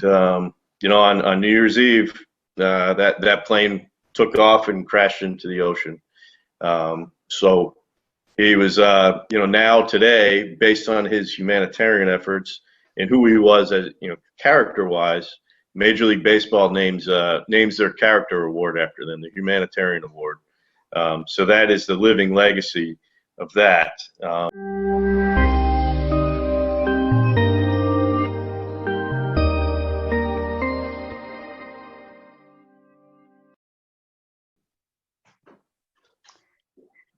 On New Year's Eve, that plane took off and crashed into the ocean. So he was, now today, based on his humanitarian efforts and who he was as, character-wise, Major League Baseball names their character award after them, the humanitarian award. So that is the living legacy of that.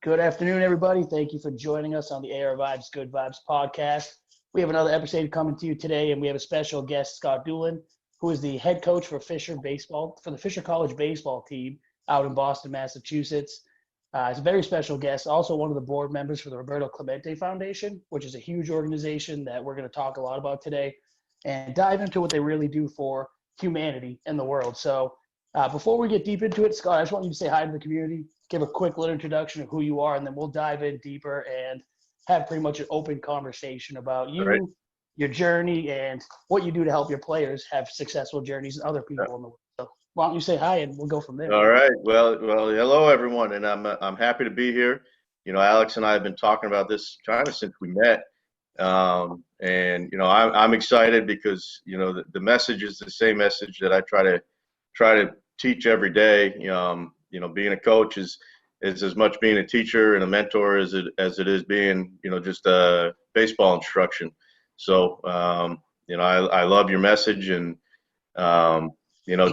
Good afternoon, everybody. Thank you for joining us on the ARvibes Good Vibes Podcast. We have another episode coming to you today, and we have a special guest, Scott Dulin, who is the head coach for the Fisher College baseball team out in Boston, Massachusetts. He's a very special guest, also one of the board members for the Roberto Clemente Foundation, which is a huge organization that we're going to talk a lot about today and dive into what they really do for humanity in the world. So before we get deep into it, Scott, I just want you to say hi to the community, give a quick little introduction of who you are, and then we'll dive in deeper and have pretty much an open conversation about you, right, your journey, and what you do to help your players have successful journeys and other people in the world. So why don't you say hi, and we'll go from there. All right. Well, hello, everyone, and I'm happy to be here. Alex and I have been talking about this kind of since we met, and I'm excited because the message is the same message that I try to teach every day. Being a coach is as much being a teacher and a mentor as it is being, just a baseball instruction. So, I love your message and,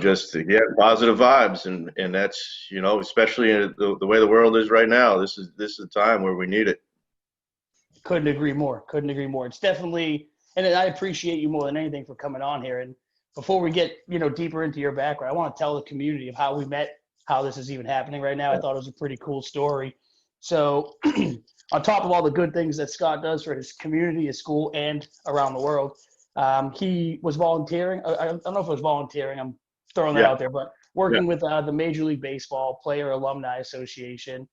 just to get positive vibes and that's, especially in the way the world is right now, this is the time where we need it. Couldn't agree more. It's definitely, and I appreciate you more than anything for coming on here. And before we get, deeper into your background, I want to tell the community of how we met, how this is even happening right now. I thought it was a pretty cool story. So on top of all the good things that Scott does for his community, his school, and around the world, he was volunteering. I don't know if it was volunteering. I'm throwing that out there, but working with the Major League Baseball Player Alumni Association.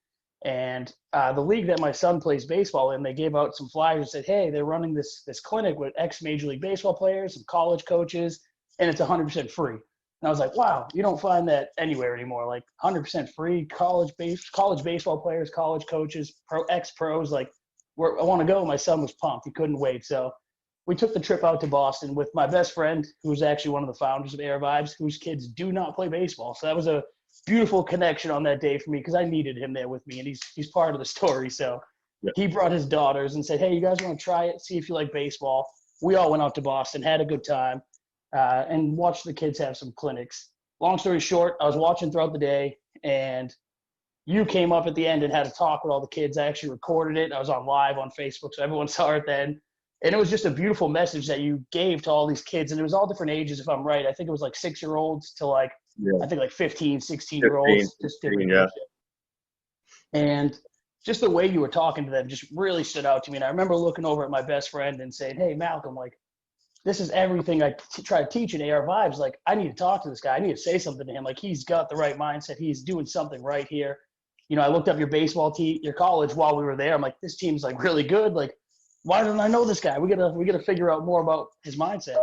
And the league that my son plays baseball in, they gave out some flyers and said, hey, they're running this clinic with ex-Major League Baseball players and college coaches, and it's 100% free. And I was like, wow, you don't find that anywhere anymore. Like 100% free, college baseball players, college coaches, ex-pros. Like, I want to go. My son was pumped. He couldn't wait. So we took the trip out to Boston with my best friend, who's actually one of the founders of ARvibes, whose kids do not play baseball. So that was a beautiful connection on that day for me because I needed him there with me, and he's part of the story. So he brought his daughters and said, hey, you guys want to try it, see if you like baseball. We all went out to Boston, had a good time. And watch the kids have some clinics. Long story short, I was watching throughout the day, and you came up at the end and had a talk with all the kids. I actually recorded it. I was on live on Facebook, so everyone saw it then. And it was just a beautiful message that you gave to all these kids. And it was all different ages, if I'm right. I think it was like 6-year-olds to I think like 15, 16-year-olds. Just different ages. And just the way you were talking to them just really stood out to me. And I remember looking over at my best friend and saying, hey, Malcolm, this is everything I try to teach in ARvibes. Like, I need to talk to this guy. I need to say something to him. Like, he's got the right mindset. He's doing something right here. I looked up your baseball team, your college while we were there. I'm like, this team's like really good. Like, why don't I know this guy? We gotta figure out more about his mindset.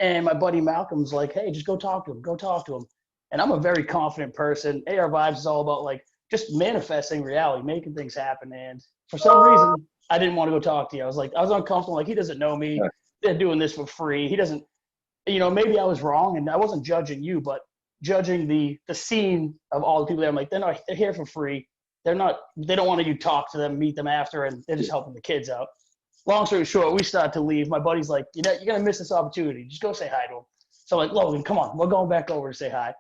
And my buddy Malcolm's like, hey, just go talk to him. And I'm a very confident person. ARvibes is all about just manifesting reality, making things happen. And for some reason, I didn't want to go talk to you. I was uncomfortable. Like, he doesn't know me. They're doing this for free. He doesn't, maybe I was wrong, and I wasn't judging you, but judging the scene of all the people there. I'm like, they're here for free. They don't want you to talk to them, meet them after, and they're just helping the kids out. Long story short, we start to leave. My buddy's like, you're going to miss this opportunity. Just go say hi to him. So I'm like, Logan, come on. We're going back over to say hi.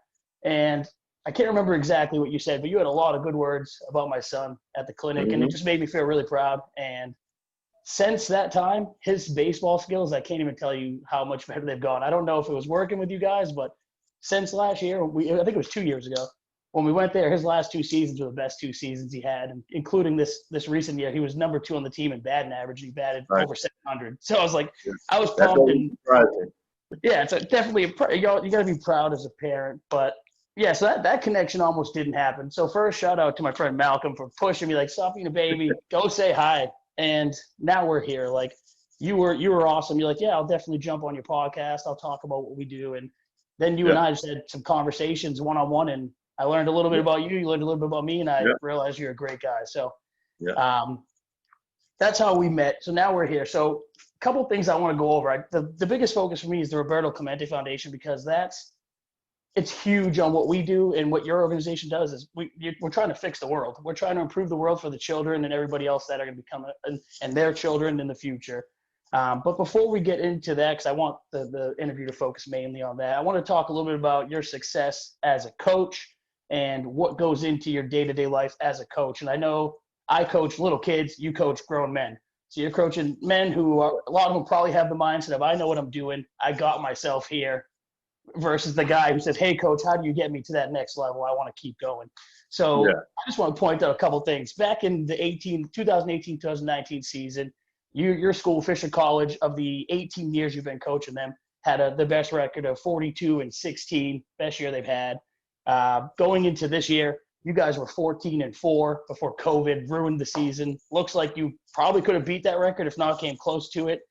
And I can't remember exactly what you said, but you had a lot of good words about my son at the clinic, and it just made me feel really proud. And since that time, his baseball skills, I can't even tell you how much better they've gone. I don't know if it was working with you guys, but since last year, I think it was 2 years ago, when we went there, his last 2 seasons were the best 2 seasons he had, including this recent year. He was number 2 on the team in batting average. He batted over 700. So I was like, I was pumped. It's definitely you got to be proud as a parent. But yeah, so that connection almost didn't happen. So first, shout out to my friend Malcolm for pushing me, like, stop being a baby, go say hi. And now we're here. Like, you were awesome. You're like, yeah, I'll definitely jump on your podcast. I'll talk about what we do. And then you and I just had some conversations one-on-one, and I learned a little bit about you. You learned a little bit about me, and I realized you're a great guy. So that's how we met. So now we're here. So a couple of things I want to go over. The biggest focus for me is the Roberto Clemente Foundation, because it's huge on what we do, and what your organization does is we're trying to fix the world. We're trying to improve the world for the children and everybody else that are going to become and their children in the future. But before we get into that, because I want the interview to focus mainly on that, I want to talk a little bit about your success as a coach and what goes into your day-to-day life as a coach. And I know I coach little kids, you coach grown men. So you're coaching men who a lot of them probably have the mindset of, I know what I'm doing. I got myself here, versus the guy who says, hey, coach, how do you get me to that next level? I want to keep going. So I just want to point out a couple of things. Back in the 2018-2019 season, your school, Fisher College, of the 18 years you've been coaching them, had the best record of 42-16, best year they've had. Going into this year, you guys were 14-4 before COVID ruined the season. Looks like you probably could have beat that record, if not came close to it.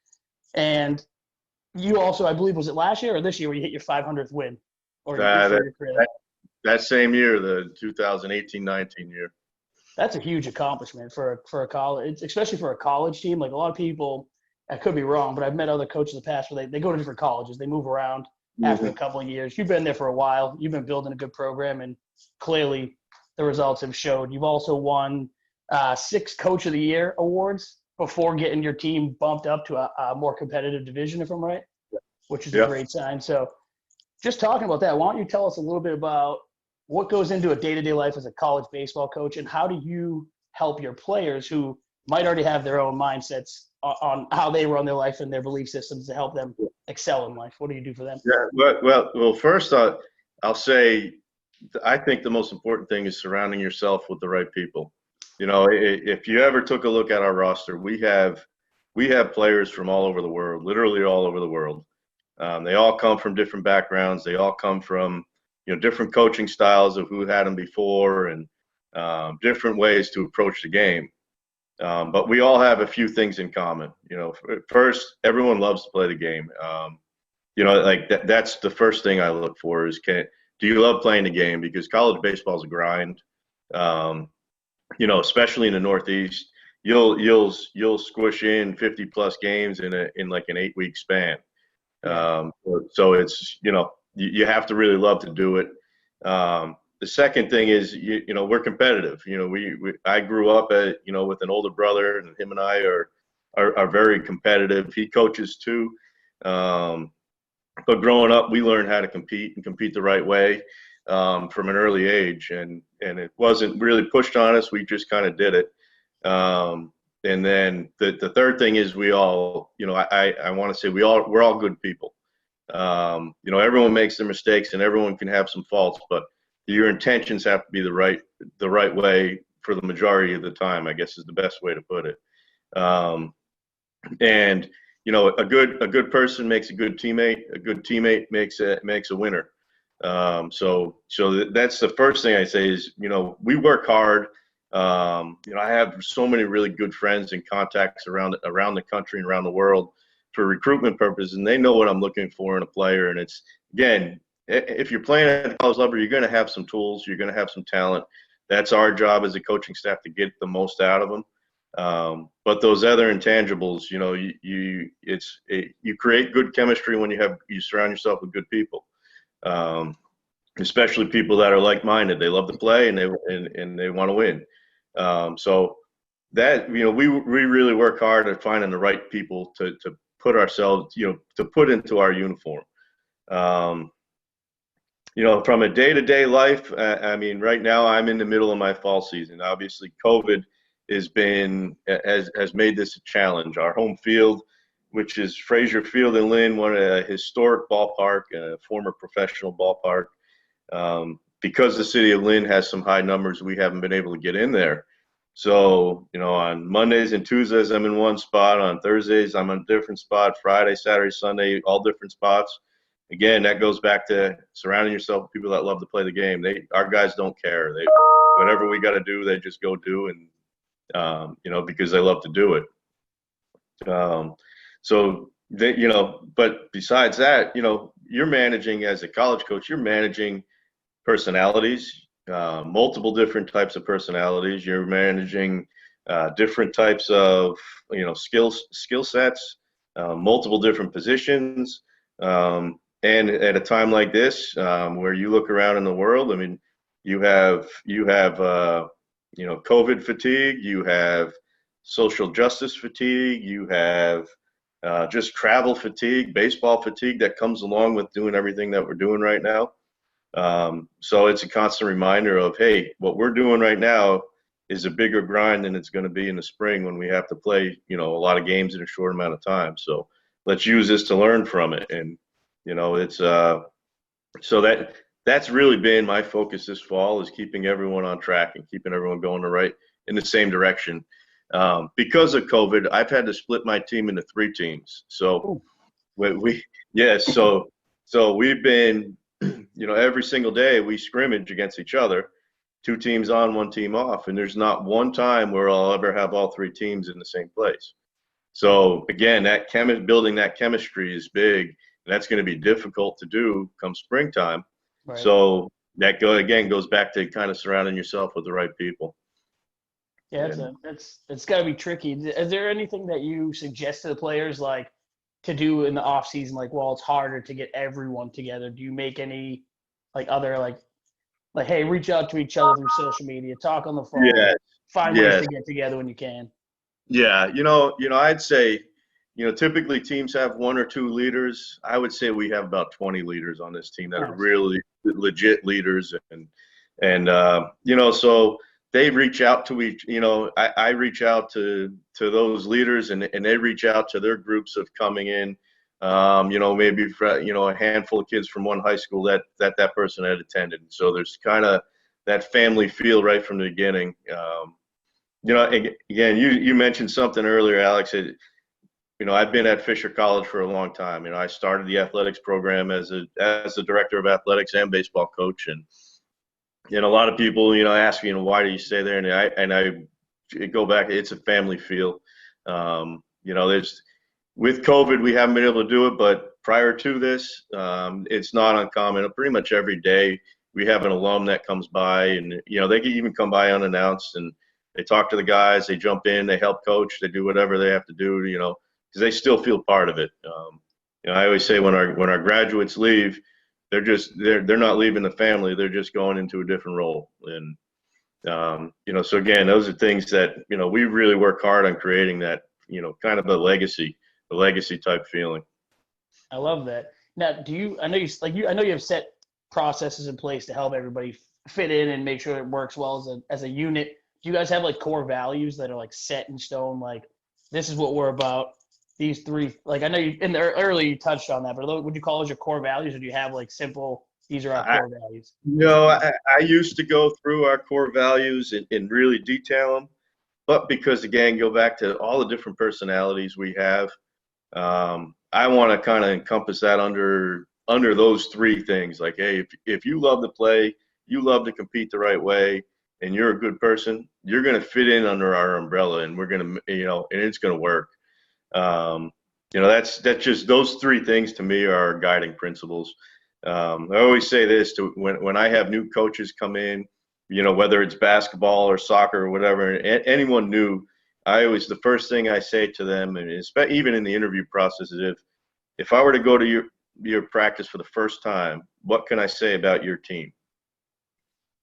And you also, I believe, was it last year or this year where you hit your 500th win? Or that same year, the 2018-19 year. That's a huge accomplishment for a college, especially for a college team. Like, a lot of people, I could be wrong, but I've met other coaches in the past where they go to different colleges. They move around after a couple of years. You've been there for a while. You've been building a good program, and clearly the results have showed. You've also won 6 Coach of the Year awards before getting your team bumped up to a more competitive division, if I'm right, which is a great sign. So just talking about that, why don't you tell us a little bit about what goes into a day-to-day life as a college baseball coach, and how do you help your players who might already have their own mindsets on how they run their life and their belief systems to help them excel in life? What do you do for them? Yeah, well, first I'll say I think the most important thing is surrounding yourself with the right people. You know, if you ever took a look at our roster, we have players from all over the world, literally all over the world. They all come from different backgrounds. They all come from, different coaching styles of who had them before, and different ways to approach the game. But we all have a few things in common. First, everyone loves to play the game. Like that's the first thing I look for is, do you love playing the game? Because college baseball is a grind. Especially in the Northeast, you'll squish in 50 plus games in like an 8-week span. So it's, you have to really love to do it. The second thing is, we're competitive. I grew up with an older brother, and him and I are very competitive. He coaches too. But growing up, we learned how to compete the right way from an early age, and it wasn't really pushed on us. We just kind of did it. And then the third thing is we all, I want to say we're all good people. Everyone makes their mistakes, and everyone can have some faults, but your intentions have to be the right way for the majority of the time, I guess is the best way to put it. And a good person makes a good teammate. A good teammate makes a winner. So that's the first thing I say is, we work hard. I have so many really good friends and contacts around the country and around the world for recruitment purposes, and they know what I'm looking for in a player. And it's, again, if you're playing at a college level, you're going to have some tools, you're going to have some talent. That's our job as a coaching staff, to get the most out of them. But those other intangibles, you create good chemistry when you surround yourself with good people, especially people that are like-minded. They love to play, and they want to win. So that, we really work hard at finding the right people to put ourselves, to put into our uniform. From a day-to-day life, right now I'm in the middle of my fall season. Obviously, COVID has made this a challenge. Our home field, which is Frazier Field in Lynn, a historic ballpark, a former professional ballpark. Because the city of Lynn has some high numbers, we haven't been able to get in there. So, on Mondays and Tuesdays, I'm in one spot. On Thursdays, I'm in a different spot. Friday, Saturday, Sunday, all different spots. Again, that goes back to surrounding yourself with people that love to play the game. Our guys don't care. Whatever we got to do, they just go do, and because they love to do it. So that, but besides that, you're managing as a college coach, you're managing personalities, multiple different types of personalities. You're managing different types of, skill sets, multiple different positions. And at a time like this, where you look around in the world, I mean, you have COVID fatigue, you have social justice fatigue, you have just travel fatigue, baseball fatigue that comes along with doing everything that we're doing right now. So it's a constant reminder of, hey, what we're doing right now is a bigger grind than it's going to be in the spring when we have to play, a lot of games in a short amount of time. So let's use this to learn from it. And, it's so that's really been my focus this fall, is keeping everyone on track and keeping everyone going in the same direction. Because of COVID, I've had to split my team into 3 teams. So so we've been, every single day we scrimmage against each other, 2 teams on, 1 team off, and there's not one time where I'll ever have all 3 teams in the same place. So again, building that chemistry is big, and that's going to be difficult to do come springtime. Right. So that goes back to kind of surrounding yourself with the right people. Yeah, it's got to be tricky. Is there anything that you suggest to the players, like, to do in the off season, like, well, it's harder to get everyone together? Do you make any other hey, reach out to each other through social media, talk on the phone, find ways to get together when you can? Yeah, I'd say, typically teams have 1 or 2 leaders. I would say we have about 20 leaders on this team that are really legit leaders, and so they reach out to I reach out to those leaders, and they reach out to their groups of coming in, maybe a handful of kids from one high school that person had attended. So there's kind of that family feel right from the beginning. Again, you mentioned something earlier, Alex. I've been at Fisher College for a long time. I started the athletics program as the director of athletics and baseball coach, and a lot of people, ask me, why do you stay there? And I go back. It's a family feel. There's with COVID, we haven't been able to do it, but prior to this, it's not uncommon. Pretty much every day, we have an alum that comes by, and they can even come by unannounced, and they talk to the guys. They jump in, they help coach, they do whatever they have to do, because they still feel part of it. I always say when our graduates leave, they're not leaving the family. They're just going into a different role. And, so again, those are things that, we really work hard on creating that, kind of a legacy type feeling. I love that. Now, I know you have set processes in place to help everybody fit in and make sure it works well as a unit. Do you guys have core values that are set in stone? This is what we're about. These 3, I know you in the early you touched on that, but would you call those your core values, or do you have simple, these are our core values? I used to go through our core values and really detail them, but because again, go back to all the different personalities we have, I want to kind of encompass that under those 3 things. Hey, if you love to play, you love to compete the right way, and you're a good person, you're going to fit in under our umbrella, and we're going to, and it's going to work. That's just those 3 things to me are our guiding principles. I always say this when I have new coaches come in, whether it's basketball or soccer or whatever, anyone new, the first thing I say to them, and even in the interview process, is if I were to go to your practice for the first time, what can I say about your team?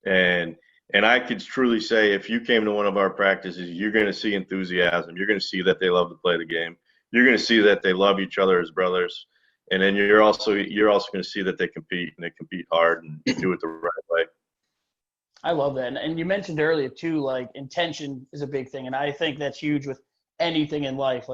And I could truly say, if you came to one of our practices, you're going to see enthusiasm. You're going to see that they love to play the game. You're going to see that they love each other as brothers. And then you're also going to see that they compete, and they compete hard and do it the right way. I love that. And you mentioned earlier too, intention is a big thing. And I think that's huge with anything in life.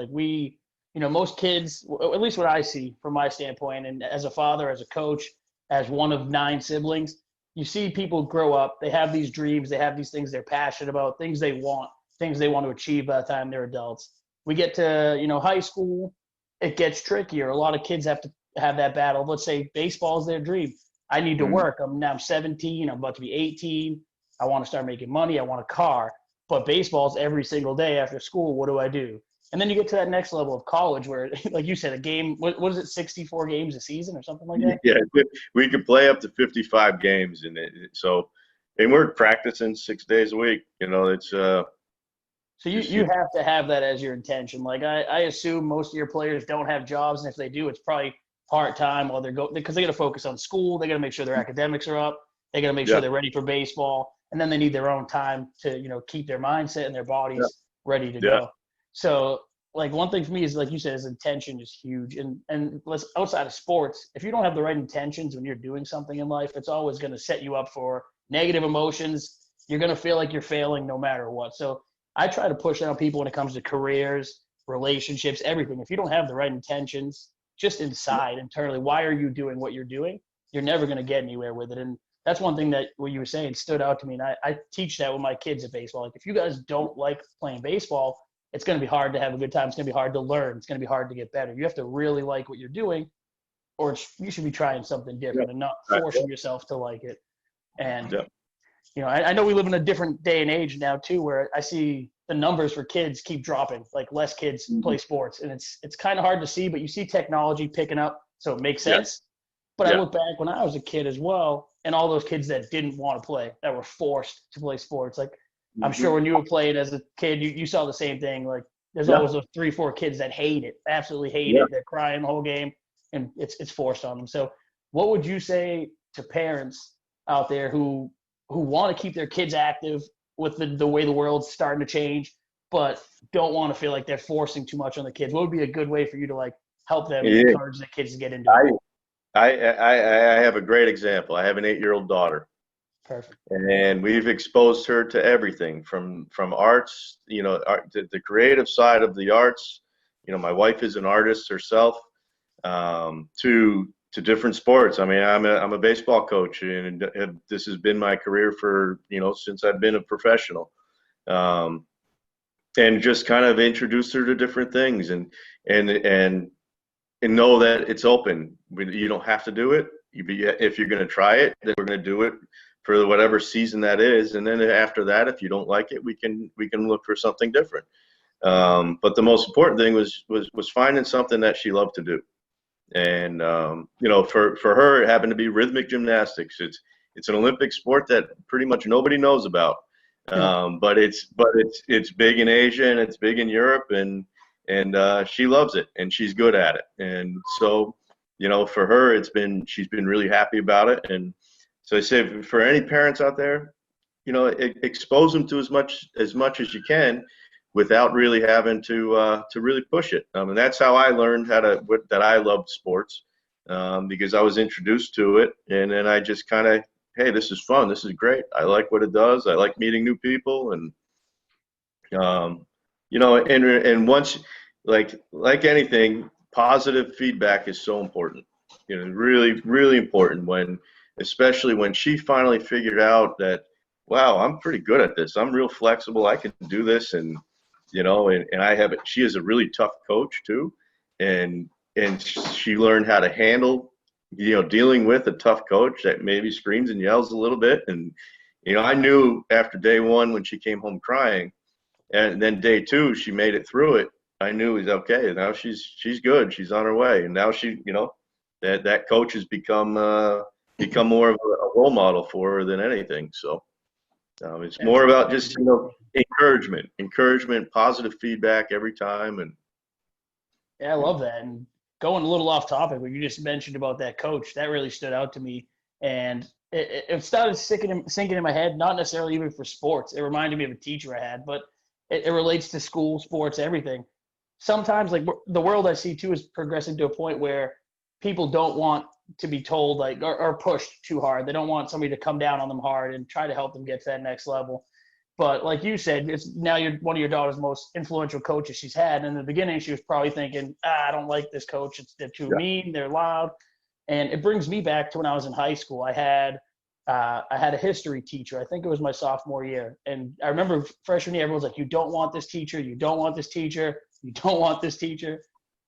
Most kids, at least what I see from my standpoint, and as a father, as a coach, as one of 9 siblings, you see people grow up, they have these dreams, they have these things they're passionate about, things they want to achieve by the time they're adults. We get to, high school, it gets trickier. A lot of kids have to have that battle. Let's say baseball is their dream. I need to work. I'm 17, I'm about to be 18. I want to start making money. I want a car. But baseball's every single day after school. What do? And then you get to that next level of college where, like you said, a game, what is it, 64 games a season or something like that? Yeah, we could play up to 55 games, and and we're practicing 6 days a week. It's So you have to have that as your intention. Like I assume most of your players don't have jobs, and if they do, it's probably part-time while because they got to focus on school. They got to make sure their academics are up. They got to make sure they're ready for baseball, and then they need their own time to keep their mindset and their bodies ready to go. So like one thing for me is, like you said, is intention is huge. And outside of sports, if you don't have the right intentions when you're doing something in life, it's always going to set you up for negative emotions. You're going to feel like you're failing no matter what. So I try to push on people when it comes to careers, relationships, everything. If you don't have the right intentions, just inside, internally, why are you doing what you're doing? You're never going to get anywhere with it. And that's one thing that what you were saying stood out to me. And I teach that with my kids at baseball. Like if you guys don't like playing baseball, it's going to be hard to have a good time. It's going to be hard to learn. It's going to be hard to get better. You have to really like what you're doing, or you should be trying something different and not forcing yourself to like it. And I know we live in a different day and age now too, where I see the numbers for kids keep dropping, like less kids play sports, and it's kind of hard to see, but you see technology picking up, so it makes sense. But I look back when I was a kid as well, and all those kids that didn't want to play, that were forced to play sports. Like I'm sure when you were playing as a kid, you saw the same thing. Like there's always those 3-4 kids that hate it, absolutely hate it. They're crying the whole game, and it's forced on them. So what would you say to parents out there who want to keep their kids active with the way the world's starting to change, but don't want to feel like they're forcing too much on the kids? What would be a good way for you to like help them encourage the kids to get into it? I have a great example. I have an 8-year-old daughter. Perfect. And we've exposed her to everything from arts, the creative side of the arts. My wife is an artist herself, to different sports. I mean, I'm a baseball coach, and this has been my career for, since I've been a professional. And just kind of introduce her to different things and know that it's open. You don't have to do it. If you're going to try it, then we're going to do it for whatever season that is. And then after that, if you don't like it, we can look for something different. But the most important thing was finding something that she loved to do. And, for her, it happened to be rhythmic gymnastics. It's an Olympic sport that pretty much nobody knows about. But it's big in Asia and it's big in Europe, and she loves it and she's good at it. And so, for her, she's been really happy about it. And so I say, for any parents out there, expose them to as much as you can, without really having to really push it. And that's how I learned that I loved sports, because I was introduced to it, and then I just kind of, hey, this is fun, this is great, I like what it does, I like meeting new people, and and once, like anything, positive feedback is so important. Really, really important, especially when she finally figured out that, wow, I'm pretty good at this, I'm real flexible, I can do this, and she is a really tough coach too, and she learned how to handle, dealing with a tough coach that maybe screams and yells a little bit. And I knew after day 1 when she came home crying, and then day 2 she made it through it, I knew it was okay. Now she's good, she's on her way, and now she, that coach has become more of a role model for her than anything. So it's more about just encouragement, positive feedback every time. And I love that. And going a little off topic, what you just mentioned about that coach, that really stood out to me. And it started sinking in my head, not necessarily even for sports. It reminded me of a teacher I had, but it relates to school, sports, everything. Sometimes, like, the world I see too is progressing to a point where people don't want to be told, like, or pushed too hard. They don't want somebody to come down on them hard and try to help them get to that next level. But like you said, now you're one of your daughter's most influential coaches she's had. And in the beginning, she was probably thinking, I don't like this coach. They're too mean. They're loud. And it brings me back to when I was in high school. I had a history teacher. I think it was my sophomore year. And I remember freshman year, everyone's like, you don't want this teacher. You don't want this teacher. You don't want this teacher.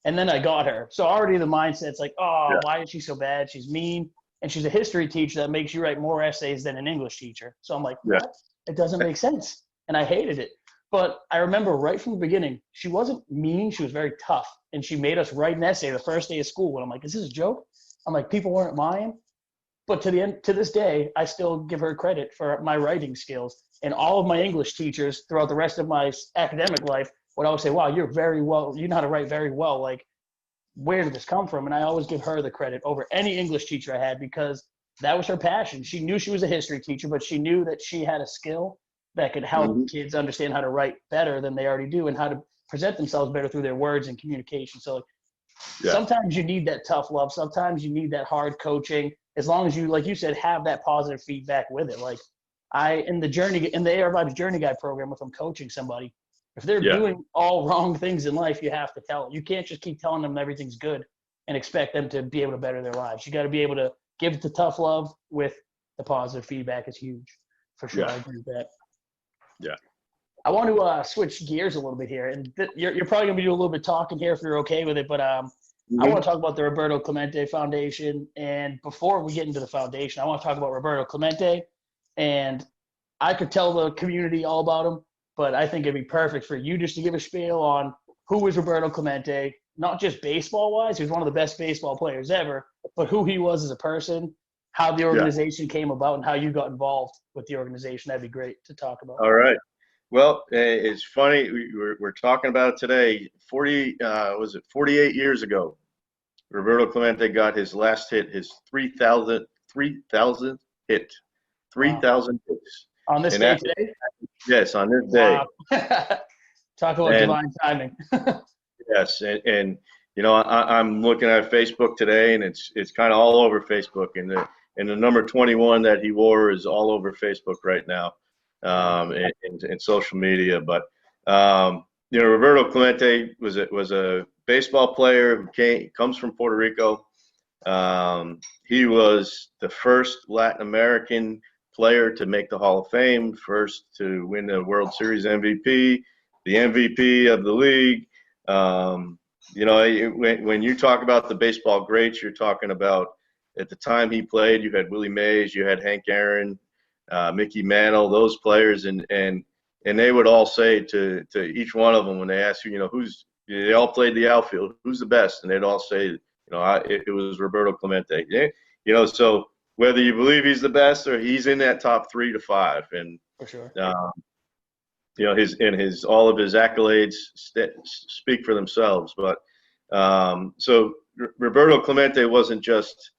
And then I got her. So already the mindset's like, why is she so bad? She's mean. And she's a history teacher that makes you write more essays than an English teacher. So I'm like, what? It doesn't make sense. And I hated it. But I remember right from the beginning, she wasn't mean. She was very tough. And she made us write an essay the first day of school. And I'm like, is this a joke? I'm like, people weren't lying. But to this day, I still give her credit for my writing skills. And all of my English teachers throughout the rest of my academic life would always say, wow, you know how to write very well. Like, where did this come from? And I always give her the credit over any English teacher I had because that was her passion. She knew she was a history teacher, but she knew that she had a skill that could help kids understand how to write better than they already do and how to present themselves better through their words and communication. So sometimes you need that tough love. Sometimes you need that hard coaching. As long as you, like you said, have that positive feedback with it. Like in the ARvibes Journey Guide program, if I'm coaching somebody, if they're doing all wrong things in life, you have to tell them. You can't just keep telling them everything's good and expect them to be able to better their lives. You got to be able to give the tough love with the positive feedback is huge. For sure, I agree with that. Yeah. I want to switch gears a little bit here. And you're probably going to be doing a little bit talking here if you're okay with it. But I want to talk about the Roberto Clemente Foundation. And before we get into the foundation, I want to talk about Roberto Clemente. And I could tell the community all about him, but I think it'd be perfect for you just to give a spiel on who is Roberto Clemente, not just baseball-wise. He was one of the best baseball players ever, but who he was as a person, how the organization came about, and how you got involved with the organization. That'd be great to talk about. All right. Well, it's funny. We're talking about it today. 48 years ago, Roberto Clemente got his last hit, his 3,000th hit, 3,000 hits. On this day today? Yes, on this day. Wow. Talk about divine timing. Yes, and you know, I'm looking at Facebook today, and it's kind of all over Facebook, and the number 21 that he wore is all over Facebook right now, and social media. But you know, Roberto Clemente was a baseball player who comes from Puerto Rico. He was the first Latin American player to make the Hall of Fame, first to win the World Series MVP, the MVP of the league. You know, when you talk about the baseball greats, you're talking about at the time he played, you had Willie Mays, you had Hank Aaron, Mickey Mantle, those players, and they would all say to each one of them when they asked you know, they all played the outfield, who's the best, and they'd all say, you know, it was Roberto Clemente. You know, so whether you believe he's the best or he's in that top 3 to 5, and for sure. You know, all of his accolades speak for themselves. But so Roberto Clemente wasn't just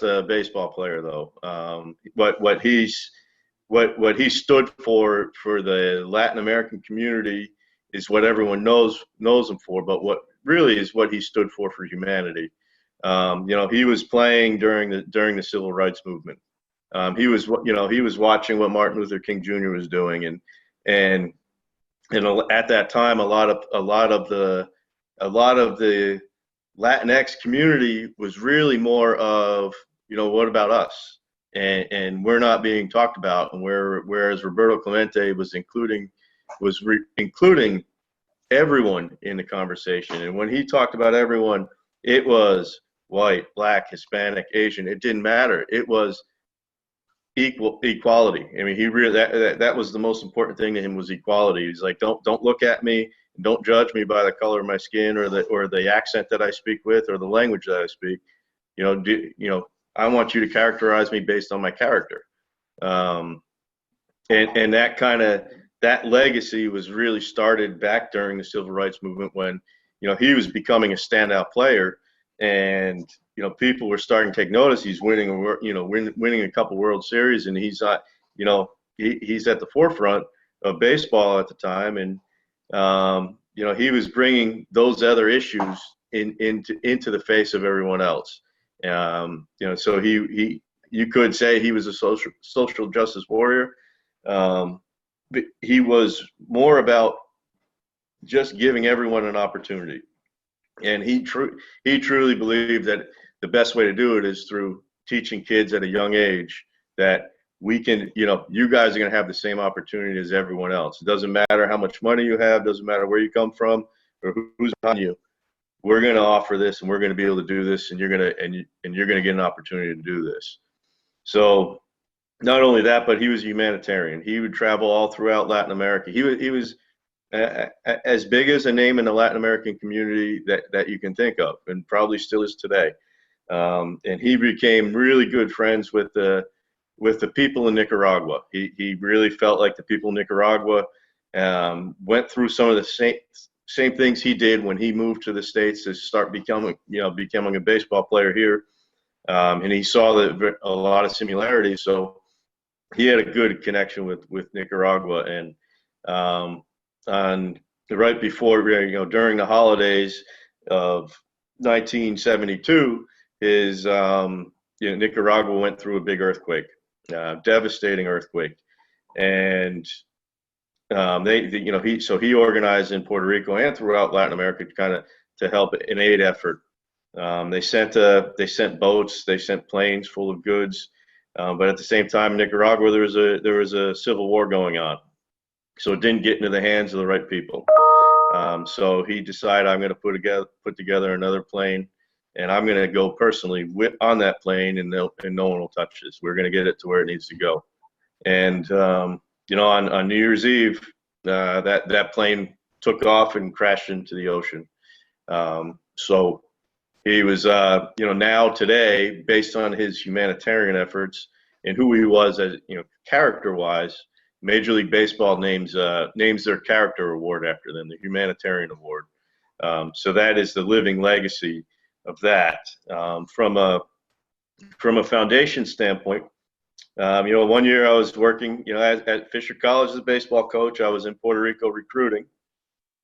a baseball player, though. What he stood for the Latin American community is what everyone knows him for. But what really is what he stood for humanity. You know, he was playing during the civil rights movement. He was watching what Martin Luther King Jr. was doing, and at that time, a lot of the Latinx community was really more of, you know, what about us? And we're not being talked about. And whereas Roberto Clemente was including everyone in the conversation. And when he talked about everyone, it was white, black, Hispanic, Asian. It didn't matter. It was equality. I mean, he really that was the most important thing to him, was equality. He's like, don't look at me, don't judge me by the color of my skin or the accent that I speak with or the language that I speak. You know, I want you to characterize me based on my character. And that legacy was really started back during the civil rights movement, when, you know, he was becoming a standout player, and, you know, people were starting to take notice. He's winning a couple World Series, and he's at the forefront of baseball at the time. And, you know, he was bringing those other issues into the face of everyone else. You know, so you could say he was a social justice warrior. But he was more about just giving everyone an opportunity. And he truly believed that the best way to do it is through teaching kids at a young age that we can, you know, you guys are going to have the same opportunity as everyone else. It doesn't matter how much money you have, doesn't matter where you come from or who's on you. We're going to offer this, and we're going to be able to do this, and you're going to get an opportunity to do this. So, not only that, but he was a humanitarian. He would travel all throughout Latin America. He was as big as a name in the Latin American community that you can think of, and probably still is today. And he became really good friends with the people in Nicaragua. He really felt like the people in Nicaragua went through some of the same things he did when he moved to the States to start becoming a baseball player here. And he saw a lot of similarities. So he had a good connection with Nicaragua. And right before, during the holidays of 1972, Nicaragua went through a big earthquake, devastating earthquake, and he organized in Puerto Rico and throughout Latin America to help an aid effort. They sent boats, they sent planes full of goods, but at the same time, in Nicaragua there was a civil war going on, so it didn't get into the hands of the right people. So he decided, I'm going to put together another plane, and I'm going to go personally on that plane, and no one will touch this. We're going to get it to where it needs to go. And on New Year's Eve, that plane took off and crashed into the ocean. So he was, now today, based on his humanitarian efforts and who he was as, character-wise, Major League Baseball names their character award after them, the humanitarian award. So that is the living legacy of that. From a foundation standpoint, 1 year I was working, at Fisher College as a baseball coach. I was in Puerto Rico recruiting,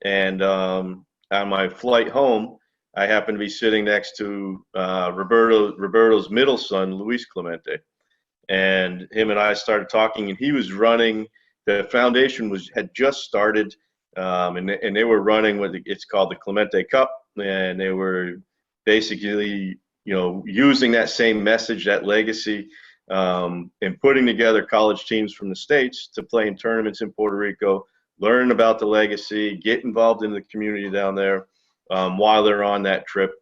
and on my flight home, I happened to be sitting next to Roberto's middle son, Luis Clemente, and him and I started talking. And he was running. The foundation had just started, and they were running it's called the Clemente Cup, and they were basically using that same message, that legacy, and putting together college teams from the States to play in tournaments in Puerto Rico, learn about the legacy, get involved in the community down there while they're on that trip.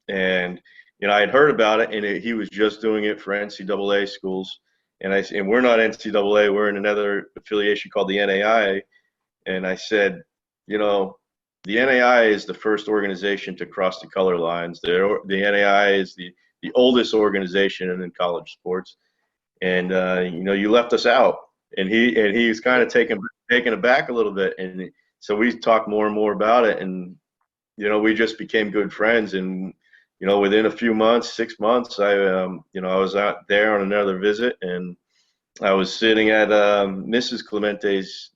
And I had heard about it, and he was just doing it for NCAA schools. And we're not NCAA, we're in another affiliation called the NAIA. And I said, the NAIA is the first organization to cross the color lines. The NAIA is the oldest organization in college sports. And, you left us out. And he was kind of taken aback a little bit. And so we talked more and more about it. And, we just became good friends. And, within a few months, 6 months, I was out there on another visit, and I was sitting at Mrs. Clemente's,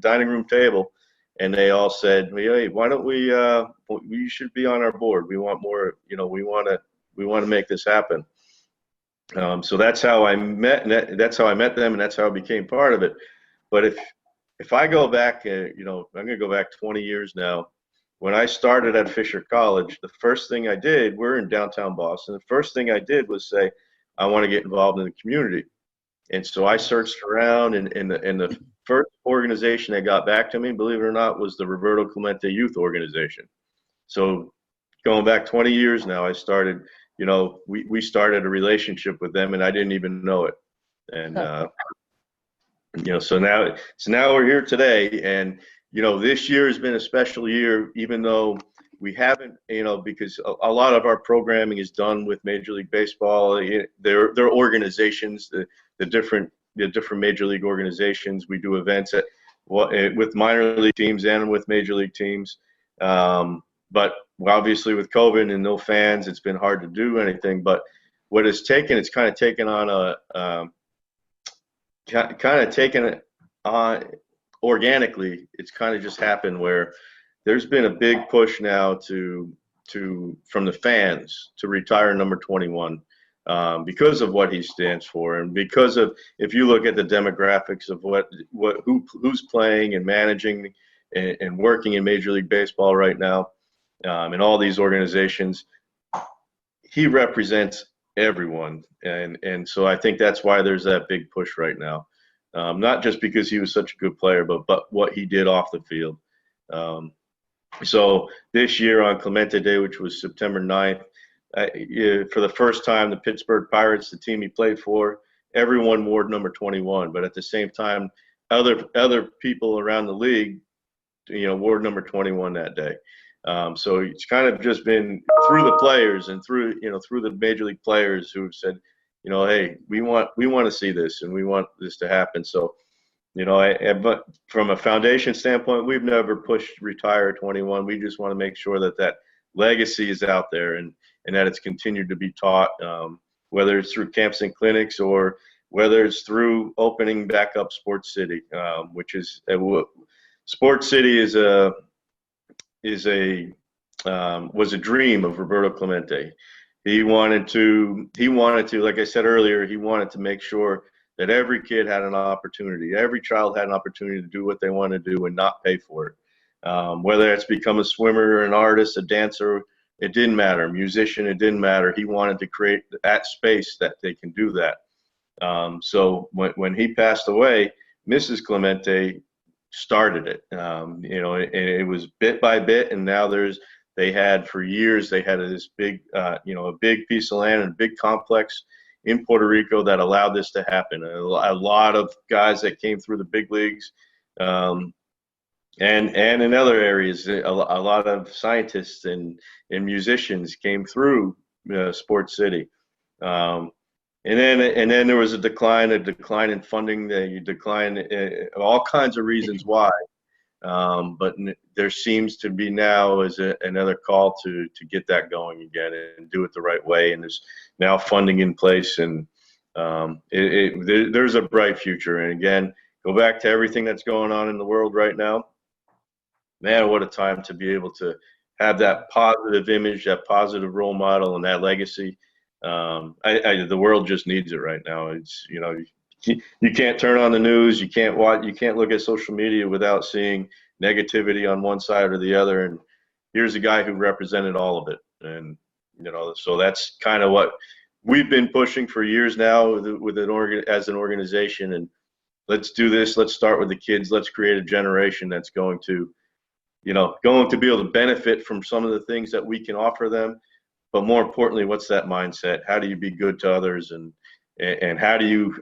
dining room table, and they all said, "Hey, why don't we should be on our board. We want more, we want to make this happen." So that's how I met them, and that's how I became part of it. But if I go back, I'm going to go back 20 years now. When I started at Fisher College, the first thing I did, we're in downtown Boston, the first thing I did was say, I want to get involved in the community. And so I searched around, and the first organization that got back to me, believe it or not, was the Roberto Clemente Youth Organization. So going back 20 years now, I started, we started a relationship with them, and I didn't even know it. And, so now we're here today, and this year has been a special year, even though we haven't, because a lot of our programming is done with Major League Baseball. Their organizations, the different Major League organizations. We do events with minor league teams and with major league teams. But obviously with COVID and no fans, it's been hard to do anything. But it's kind of taken on organically. It's kind of just happened where there's been a big push now from the fans to retire number 21 because of what he stands for, and because of, if you look at the demographics of who's playing and managing and working in Major League Baseball right now, and all these organizations, he represents everyone, and so I think that's why there's that big push right now. Not just because he was such a good player, but what he did off the field. So this year on Clemente Day, which was September 9th, for the first time, the Pittsburgh Pirates, the team he played for, everyone wore number 21, but at the same time, other people around the league, wore number 21 that day. So it's kind of just been through the players and through the major league players who've said, hey, we want to see this and we want this to happen. So, but from a foundation standpoint, we've never pushed retire 21. We just want to make sure that legacy is out there and that it's continued to be taught, whether it's through camps and clinics or whether it's through opening back up Sports City, which is Sports City was a dream of Roberto Clemente. He wanted to, like I said earlier, he wanted to make sure that every kid had an opportunity, every child had an opportunity to do what they want to do and not pay for it. Whether it's become a swimmer, an artist, a dancer, it didn't matter. Musician, it didn't matter. He wanted to create that space that they can do that. So when he passed away, Mrs. Clemente started it. And it was bit by bit, and now for years they had this big, a big piece of land and a big complex in Puerto Rico that allowed this to happen. A lot of guys that came through the big leagues, and in other areas, a lot of scientists and musicians came through Sports City. And then there was a decline in funding, the decline, all kinds of reasons why. But there seems to be now another call to get that going again and do it the right way. And there's now funding in place, and there's a bright future. And again, go back to everything that's going on in the world right now. Man, what a time to be able to have that positive image, that positive role model, and that legacy. The world just needs it right now. It's, you can't turn on the news, you can't look at social media without seeing negativity on one side or the other. And here's a guy who represented all of it. And, so that's kind of what we've been pushing for years now as an organization. And let's do this. Let's start with the kids. Let's create a generation that's going to be able to benefit from some of the things that we can offer them. But more importantly, what's that mindset? How do you be good to others, and how do you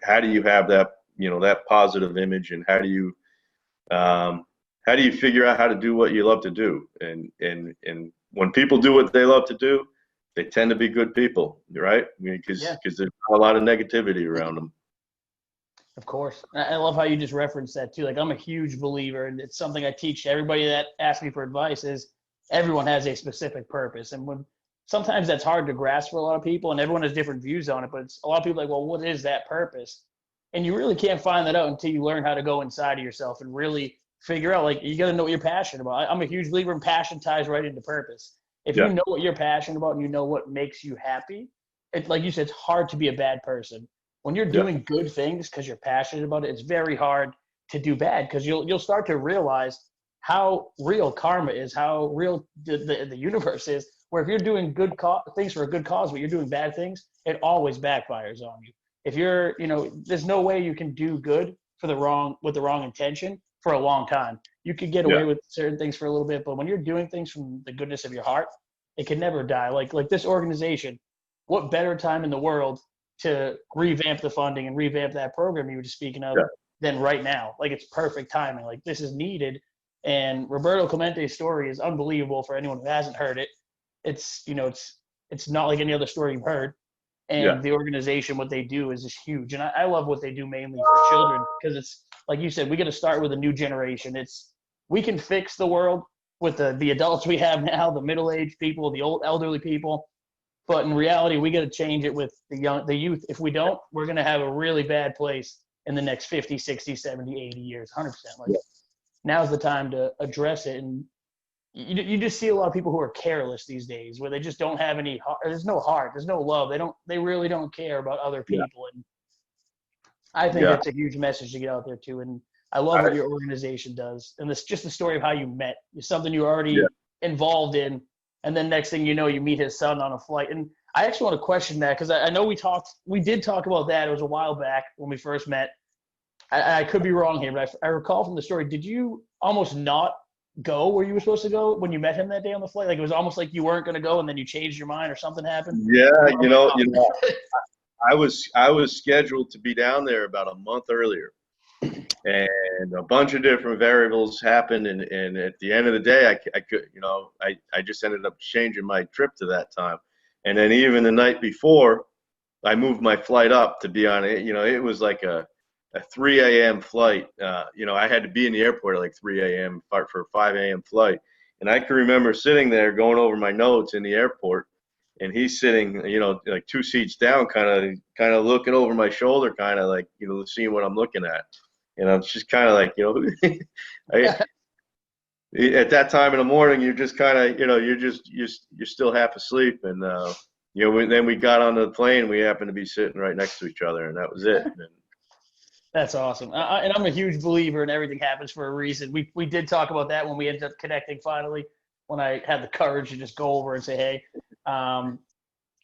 have that that positive image, and how do you figure out how to do what you love to do? And when people do what they love to do, they tend to be good people, right? Because there's a lot of negativity around them. Of course. I love how you just referenced that too. Like, I'm a huge believer, and it's something I teach everybody that asks me for advice, is everyone has a specific purpose. And sometimes that's hard to grasp for a lot of people, and everyone has different views on it, but it's a lot of people like, well, what is that purpose? And you really can't find that out until you learn how to go inside of yourself and really figure out, like, you got to know what you're passionate about. I'm a huge believer in passion ties right into purpose. If you know what you're passionate about and you know what makes you happy, it's like you said, it's hard to be a bad person. When you're doing good things because you're passionate about it, it's very hard to do bad, because you'll start to realize how real karma is, how real the universe is, where if you're doing good things for a good cause, but you're doing bad things, it always backfires on you. If you're, there's no way you can do good with the wrong intention for a long time. You could get away with certain things for a little bit, but when you're doing things from the goodness of your heart, it can never die. Like this organization, what better time in the world to revamp the funding and revamp that program you were just speaking of than right now? Like, it's perfect timing. Like, this is needed. And Roberto Clemente's story is unbelievable for anyone who hasn't heard it. It's, it's not like any other story you've heard. And the organization, what they do is just huge. And I love what they do mainly for children, because it's, like you said, we got to start with a new generation. We can fix the world with the adults we have now, the middle-aged people, the old elderly people. But in reality, we got to change it with the youth. If we don't, we're going to have a really bad place in the next 50, 60, 70, 80 years, 100%. Now's the time to address it. And you just see a lot of people who are careless these days, where they just don't have any heart. There's no heart. There's no love. They really don't care about other people. And I think that's a huge message to get out there too. And I love what your organization does. And this just the story of how you met. It's something you're already involved in. And then next thing you know, you meet his son on a flight. And I actually want to question that, because I know we did talk about that. It was a while back when we first met. I could be wrong here, but I recall from the story, did you almost not go where you were supposed to go when you met him that day on the flight? Like, it was almost like you weren't going to go and then you changed your mind or something happened? Yeah, I was scheduled to be down there about a month earlier, and a bunch of different variables happened, and at the end of the day, I could, I just ended up changing my trip to that time, and then even the night before, I moved my flight up to be on it. It was like a 3 a.m. flight. I had to be in the airport at like 3 a.m. for a 5 a.m. flight, and I can remember sitting there going over my notes in the airport. And he's sitting, like 2 seats down, kind of looking over my shoulder, kind of like, seeing what I'm looking at. And I'm just kind of like, at that time in the morning, you're just kind of, you're still half asleep. And, then we got on the plane. We happened to be sitting right next to each other, and that was it. And, That's awesome. And I'm a huge believer in everything happens for a reason. We did talk about that when we ended up connecting finally, when I had the courage to just go over and say, hey.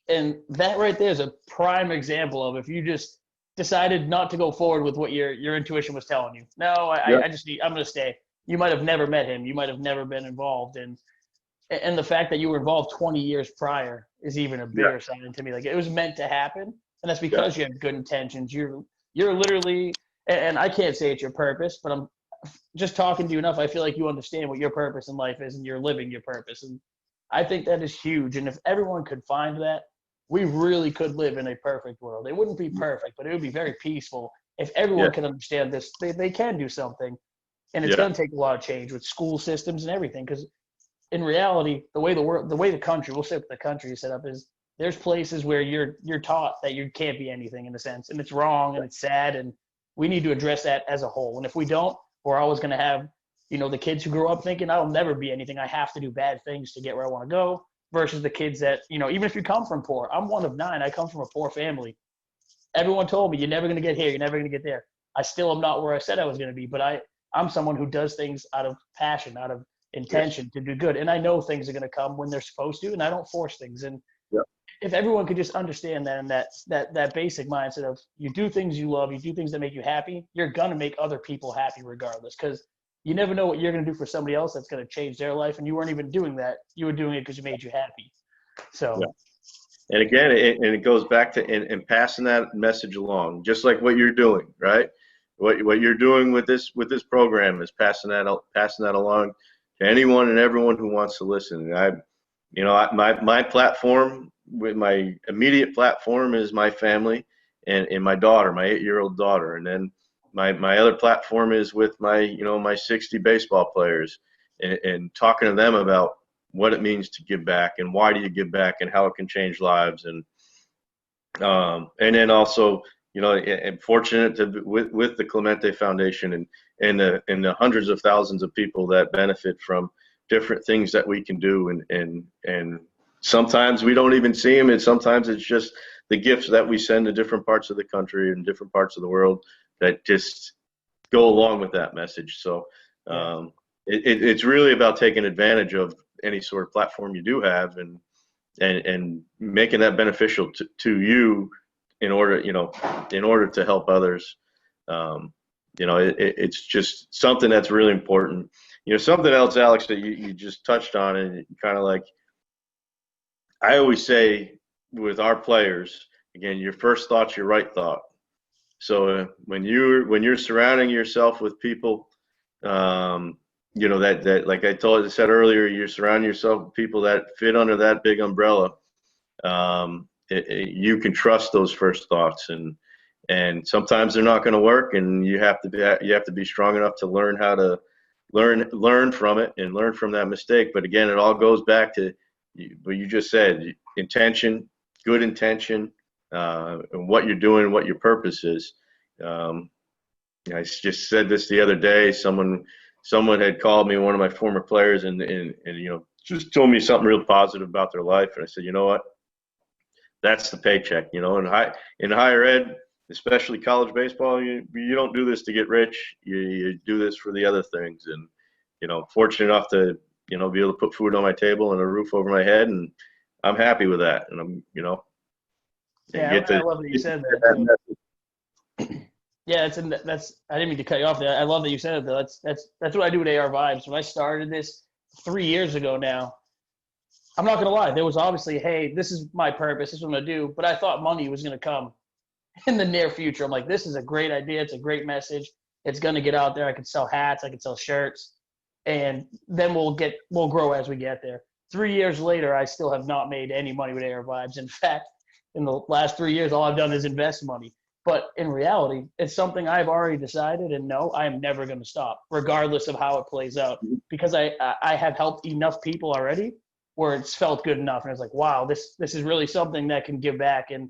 And that right there is a prime example of if you just decided not to go forward with what your intuition was telling you. No, I'm going to stay. You might have never met him. You might have never been involved. And the fact that you were involved 20 years prior is even a bigger sign to me. Like, it was meant to happen. And that's because you have good intentions. You're literally, and I can't say it's your purpose, but I'm just talking to you enough. I feel like you understand what your purpose in life is, and you're living your purpose. And I think that is huge. And if everyone could find that, we really could live in a perfect world. It wouldn't be perfect, but it would be very peaceful if everyone can understand this. They can do something. And it's going to take a lot of change with school systems and everything. Because in reality, the way the country, we'll say what the country is set up is, there's places where you're taught that you can't be anything in a sense. And it's wrong and it's sad. And we need to address that as a whole. And if we don't, we're always going to have, the kids who grow up thinking, I'll never be anything. I have to do bad things to get where I want to go, versus the kids that, even if you come from poor, I'm one of 9. I come from a poor family. Everyone told me, you're never going to get here. You're never going to get there. I still am not where I said I was going to be, but I'm someone who does things out of passion, out of intention to do good. And I know things are going to come when they're supposed to, and I don't force things. And if everyone could just understand that, and that basic mindset of, you do things you love, you do things that make you happy, you're going to make other people happy regardless. Because you never know what you're going to do for somebody else that's going to change their life. And you weren't even doing that. You were doing it because you made you happy. So, and again, it goes back to and passing that message along, just like what you're doing, right? What you're doing with this program is passing that along to anyone and everyone who wants to listen. And my platform, with my immediate platform, is my family and my daughter, my 8-year-old daughter, and then my other platform is with my 60 baseball players, and talking to them about what it means to give back and why do you give back and how it can change lives. And then also, I'm fortunate to with the Clemente Foundation and the hundreds of thousands of people that benefit from different things that we can do. And sometimes we don't even see them. And sometimes it's just the gifts that we send to different parts of the country and different parts of the world that just go along with that message. So it's really about taking advantage of any sort of platform you do have and making that beneficial to you in order to help others. It's just something that's really important. Something else, Alex, that you just touched on, and kind of like, I always say with our players, again, your first thought's your right thought. So when you're surrounding yourself with people, that like I said earlier, you're surrounding yourself with people that fit under that big umbrella. You can trust those first thoughts, and sometimes they're not going to work, and you have to be strong enough to learn how to learn from it and learn from that mistake. But again, it all goes back to what you just said: intention, good intention. And what you're doing, what your purpose is. I just said this the other day. Someone had called me, one of my former players, and just told me something real positive about their life. And I said, you know what? That's the paycheck. In higher ed, especially college baseball, you don't do this to get rich. You do this for the other things. And fortunate enough to be able to put food on my table and a roof over my head, and I'm happy with that. And I'm I love that you said that. Yeah, that's. I didn't mean to cut you off there. I love that you said it though. That's what I do with ARvibes. When I started this 3 years ago now, I'm not gonna lie. There was obviously, hey, this is my purpose. This is what I'm gonna do. But I thought money was gonna come in the near future. I'm like, this is a great idea. It's a great message. It's going to get out there. I could sell hats. I could sell shirts. And then we'll grow as we get there. 3 years later, I still have not made any money with ARvibes. In fact, in the last 3 years, all I've done is invest money. But in reality, it's something I've already decided and know I am never going to stop, regardless of how it plays out, because I have helped enough people already where it's felt good enough. And it's like, wow, this is really something that can give back and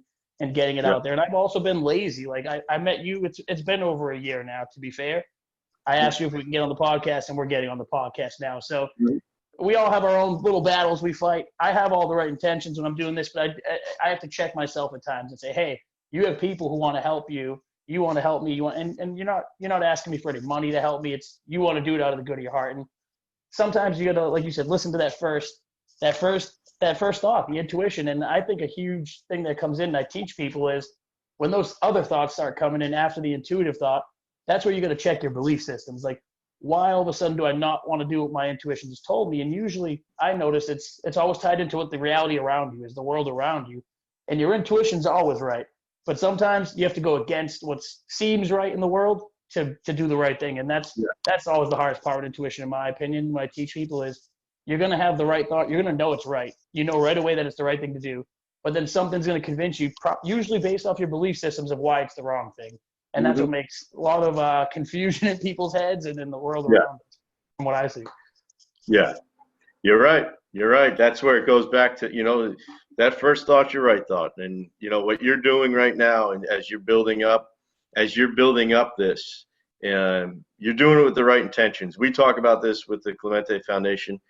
getting it out there. And I've also been lazy. Like I met you, it's been over a year now, to be fair. I asked you if we can get on the podcast, and we're getting on the podcast now. So we all have our own little battles we fight. I have all the right intentions when I'm doing this, but I have to check myself at times and say, hey, you have people who want to help you. You want to help me. And you're not asking me for any money to help me. It's you want to do it out of the good of your heart. And sometimes you gotta, like you said, listen to that first thought, the intuition. And I think a huge thing that comes in and I teach people is when those other thoughts start coming in after the intuitive thought, that's where you're going to check your belief systems. Like, why all of a sudden do I not want to do what my intuition just told me? And usually I notice it's always tied into what the reality around you is, the world around you. And your intuition's always right. But sometimes you have to go against what seems right in the world to do the right thing. And that's always the hardest part with intuition, in my opinion, when I teach people is you're going to have the right thought. You're going to know it's right. You know right away that it's the right thing to do. But then something's going to convince you, usually based off your belief systems, of why it's the wrong thing. And that's what makes a lot of confusion in people's heads and in the world around us, from what I see. Yeah, you're right. You're right. That's where it goes back to, that first thought, your right thought. And, what you're doing right now, and as you're building up this, you're doing it with the right intentions. We talk about this with the Clemente Foundation.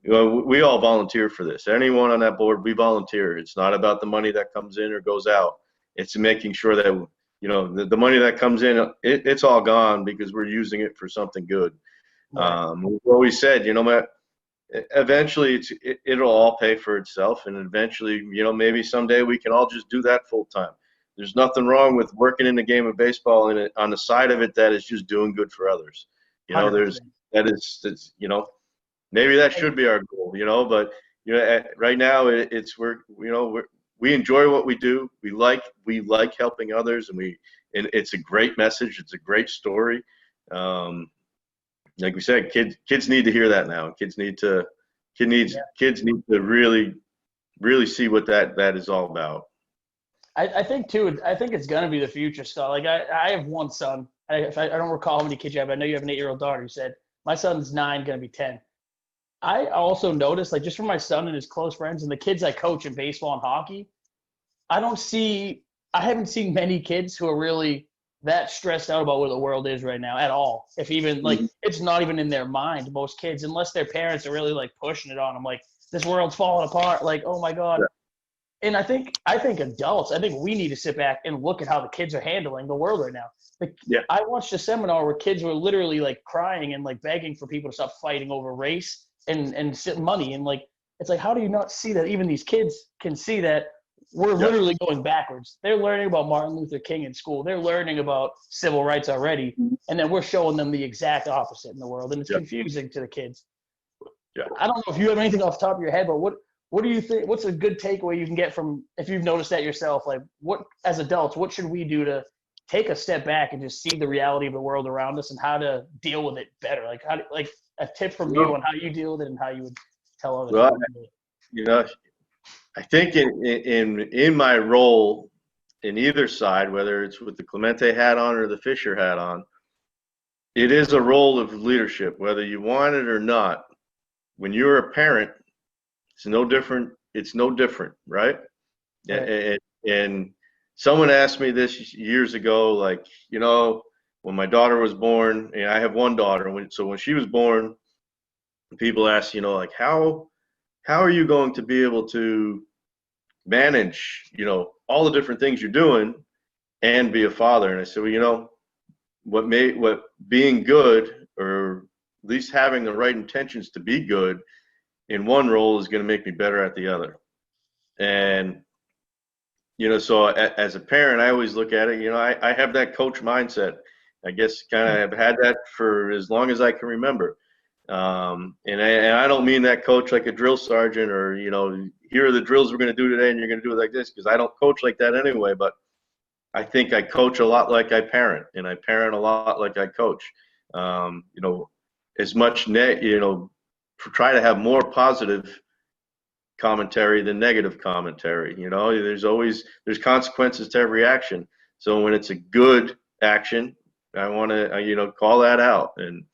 We all volunteer for this. Anyone on that board, we volunteer. It's not about the money that comes in or goes out. It's making sure that the money that comes in, it's all gone because we're using it for something good. Right. We've always said, eventually it'll all pay for itself, and eventually, maybe someday we can all just do that full time. There's nothing wrong with working in the game of baseball and on the side of it that is just doing good for others. Maybe that should be our goal, but right now we enjoy what we do. We like helping others, and it's a great message. It's a great story. Like we said, kids need to hear that now. Kids need to really, really see what that is all about. I think too. I think it's gonna be the future stuff. Like I have one son. I don't recall how many kids you have. I know you have an 8-year-old daughter. You said my son's 9, gonna be 10. I also noticed, like, just from my son and his close friends and the kids I coach in baseball and hockey, I haven't seen many kids who are really that stressed out about where the world is right now at all. If even, like, it's not even in their mind, most kids, unless their parents are really, like, pushing it on them, like, this world's falling apart, like, oh my God. Yeah. And I think adults, we need to sit back and look at how the kids are handling the world right now. I watched a seminar where kids were literally, like, crying and, like, begging for people to stop fighting over race and money. And, like, it's like, how do you not see that even these kids can see that we're literally going backwards? They're learning about Martin Luther King in school. They're learning about civil rights already. And then we're showing them the exact opposite in the world. And it's confusing to the kids. Yeah. I don't know if you have anything off the top of your head, but what do you think? What's a good takeaway you can get from, if you've noticed that yourself, like, what, as adults, what should we do to take a step back and just see the reality of the world around us and how to deal with it better? Like, a tip from you on how you deal with it and how you would tell others. Well, I think in my role in either side, whether it's with the Clemente hat on or the Fisher hat on, it is a role of leadership, whether you want it or not. When you're a parent, it's no different. It's no different, right? And someone asked me this years ago, like, when my daughter was born, and I have one daughter, so when she was born, people asked, like, how are you going to be able to manage, all the different things you're doing and be a father? And I said, well, what being good, or at least having the right intentions to be good in one role, is going to make me better at the other. And, so as a parent, I always look at it, I have that coach mindset. I guess kind of have had that for as long as I can remember. And I don't mean that coach like a drill sergeant, or, here are the drills we're going to do today and you're going to do it like this, because I don't coach like that anyway. But I think I coach a lot like I parent, and I parent a lot like I coach. You know, as much try to have more positive commentary than negative commentary. You know, there's consequences to every action. So when it's a good action, I want to call that out. And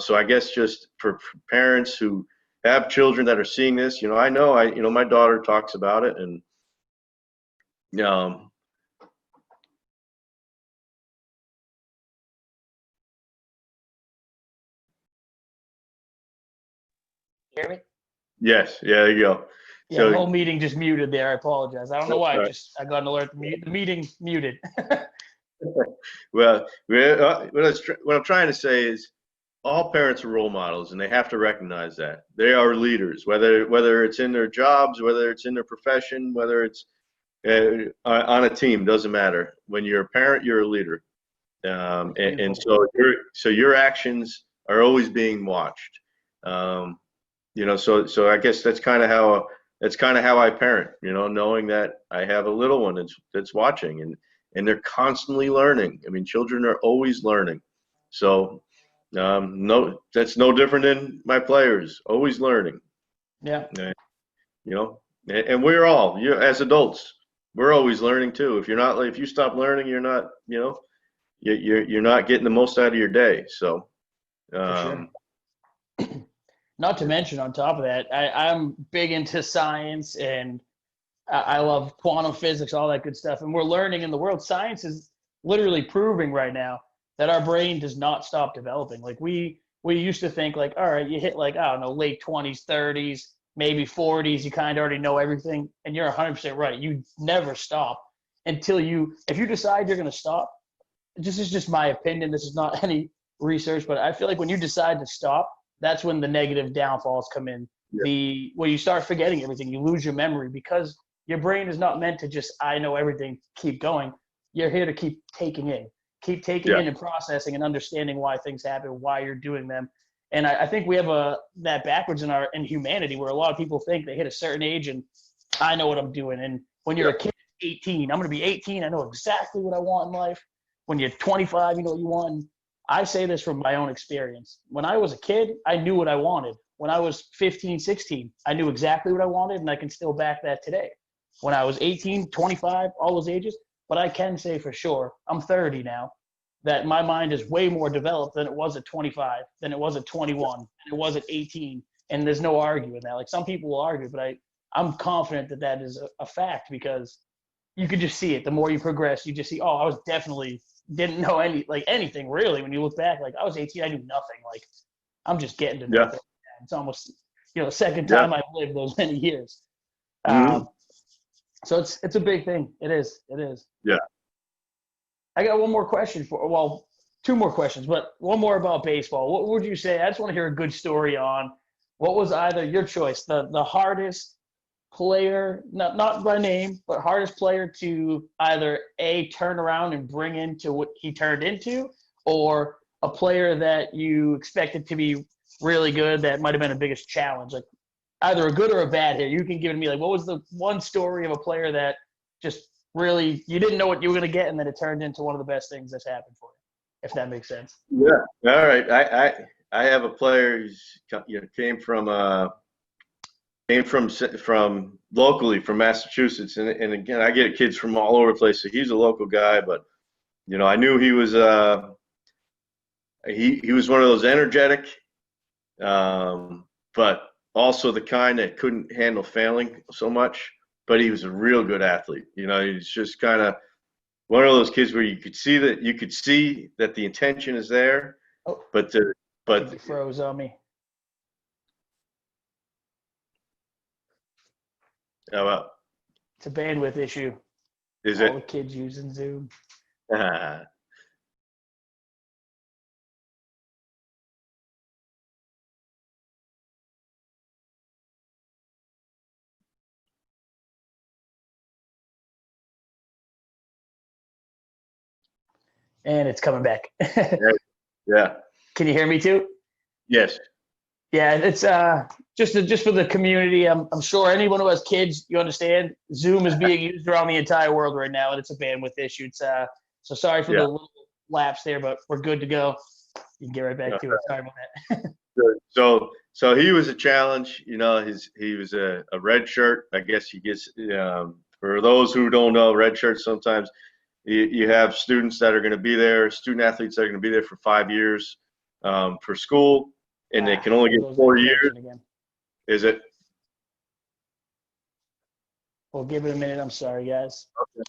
so I guess just for parents who have children that are seeing this, my daughter talks about it, and um, Hear me? yes, yeah, there you go. Yeah, the So whole meeting just muted there. I apologize. I don't know why. I got an alert. The meeting muted. well, what I'm trying to say is all parents are role models, and they have to recognize that they are leaders, whether it's in their jobs, whether it's in their profession, whether it's on a team, doesn't matter. When you're a parent, you're a leader, and so your actions are always being watched. So I guess that's kind of how I parent. Knowing that I have a little one that's watching, and they're constantly learning. I mean, children are always learning. So no, that's no different than my players, always learning. Yeah. And we're all, as adults, we're always learning too. If you stop learning, you're not, you're not getting the most out of your day. So, For sure. Not to mention, on top of that, I'm big into science, and I love quantum physics, all that good stuff. And we're learning in the world. Science is literally proving right now that our brain does not stop developing. Like we used to think like, all right, you hit like, I don't know, late 20s, 30s, maybe 40s, you kind of already know everything. And you're 100% right. You never stop until if you decide you're going to stop, this is just my opinion. This is not any research, but I feel like when you decide to stop, that's when the negative downfalls come in. yeah, Where you start forgetting everything, you lose your memory because your brain is not meant to just, I know everything, keep going. You're here to keep taking in yeah, and processing and understanding why things happen, why you're doing them. And I think we have that backwards in humanity, where a lot of people think they hit a certain age and I know what I'm doing. And when you're yeah, a kid, 18, I'm going to be 18. I know exactly what I want in life. When you're 25, you know what you want. And I say this from my own experience. When I was a kid, I knew what I wanted. When I was 15, 16, I knew exactly what I wanted, and I can still back that today. When I was 18, 25, all those ages, but I can say for sure, I'm 30 now, that my mind is way more developed than it was at 25, than it was at 21, than it was at 18. And there's no arguing that. Like some people will argue, but I'm confident that that is a fact, because you could just see it. The more you progress, you just see, oh, I was definitely didn't know anything really. When you look back, like I was 18, I knew nothing. Like I'm just getting to know yeah, things. It's almost, the second yeah. time I've lived those many years. Mm-hmm. So it's a big thing. It is. Yeah. I got one more question two more questions, but one more about baseball. What would you say? I just want to hear a good story on what was either your choice, the hardest player, not by name, but hardest player to either turn around and bring into what he turned into, or a player that you expected to be really good that might have been the biggest challenge. Like either a good or a bad here. You can give it to me. Like what was the one story of a player that just really you didn't know what you were going to get, and then it turned into one of the best things that's happened for you, if that makes sense. Yeah. All right. I have a player who's came from locally from Massachusetts, and again I get kids from all over the place. So he's a local guy, but I knew he was he was one of those energetic, but also the kind that couldn't handle failing so much. But he was a real good athlete. He's just kind of one of those kids where you could see that the intention is there, Oh, but I think you froze on me. well, It's a bandwidth issue. is All it? the kids using Zoom. And it's coming back. Yeah. Can you hear me too? Yes. Yeah, it's just for the community. I'm sure anyone who has kids, you understand, Zoom is being used around the entire world right now, and it's a bandwidth issue. It's so sorry for Yeah. the little lapse there, but we're good to go. You can get right back to it. Sorry about that. Good. So he was a challenge. He was a red shirt. I guess he gets. For those who don't know, red shirts sometimes you have students that are going to be there, student athletes that are going to be there for 5 years for school, and they can only get 4 years. Again. Is it? We'll give it a minute. I'm sorry, guys. Okay.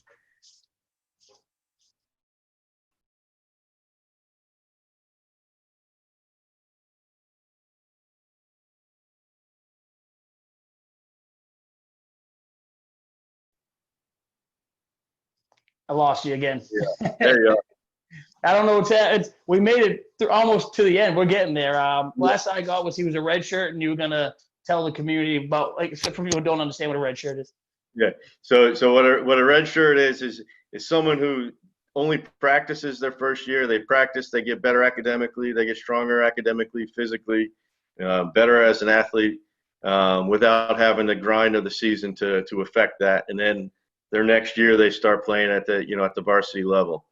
I lost you again. Yeah. There you go. I don't know what's happening. We made it through almost to the end. We're getting there. Last I got was he was a red shirt, and you were gonna tell the community about, like, for people who don't understand what a red shirt is. Yeah. So what a red shirt is someone who only practices their first year. They practice, they get better academically, they get stronger academically, physically, better as an athlete, without having the grind of the season to affect that. And then their next year they start playing at the varsity level.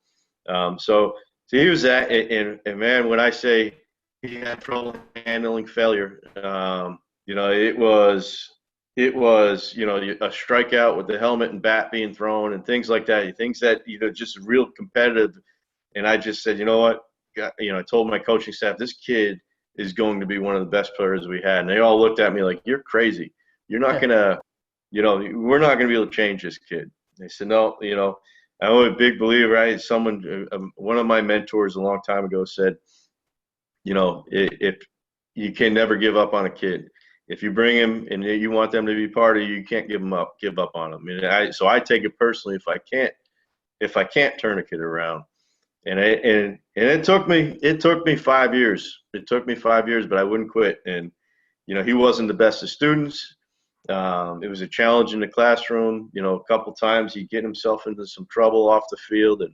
So he was that, and man, when I say he had trouble handling failure, it was a strikeout with the helmet and bat being thrown and things like that. Things that just real competitive. And I just said, you know what? I told my coaching staff, this kid is going to be one of the best players we had. And they all looked at me like, you're crazy. You're not gonna, we're not gonna be able to change this kid. They said, no, I'm a big believer. Right? One of my mentors a long time ago said, if you can never give up on a kid. If you bring him and you want them to be part of you, you can't give up on them. So I take it personally if I can't turn a kid around. And it took me 5 years. It took me 5 years, but I wouldn't quit. And he wasn't the best of students. It was a challenge in the classroom. A couple times he'd get himself into some trouble off the field and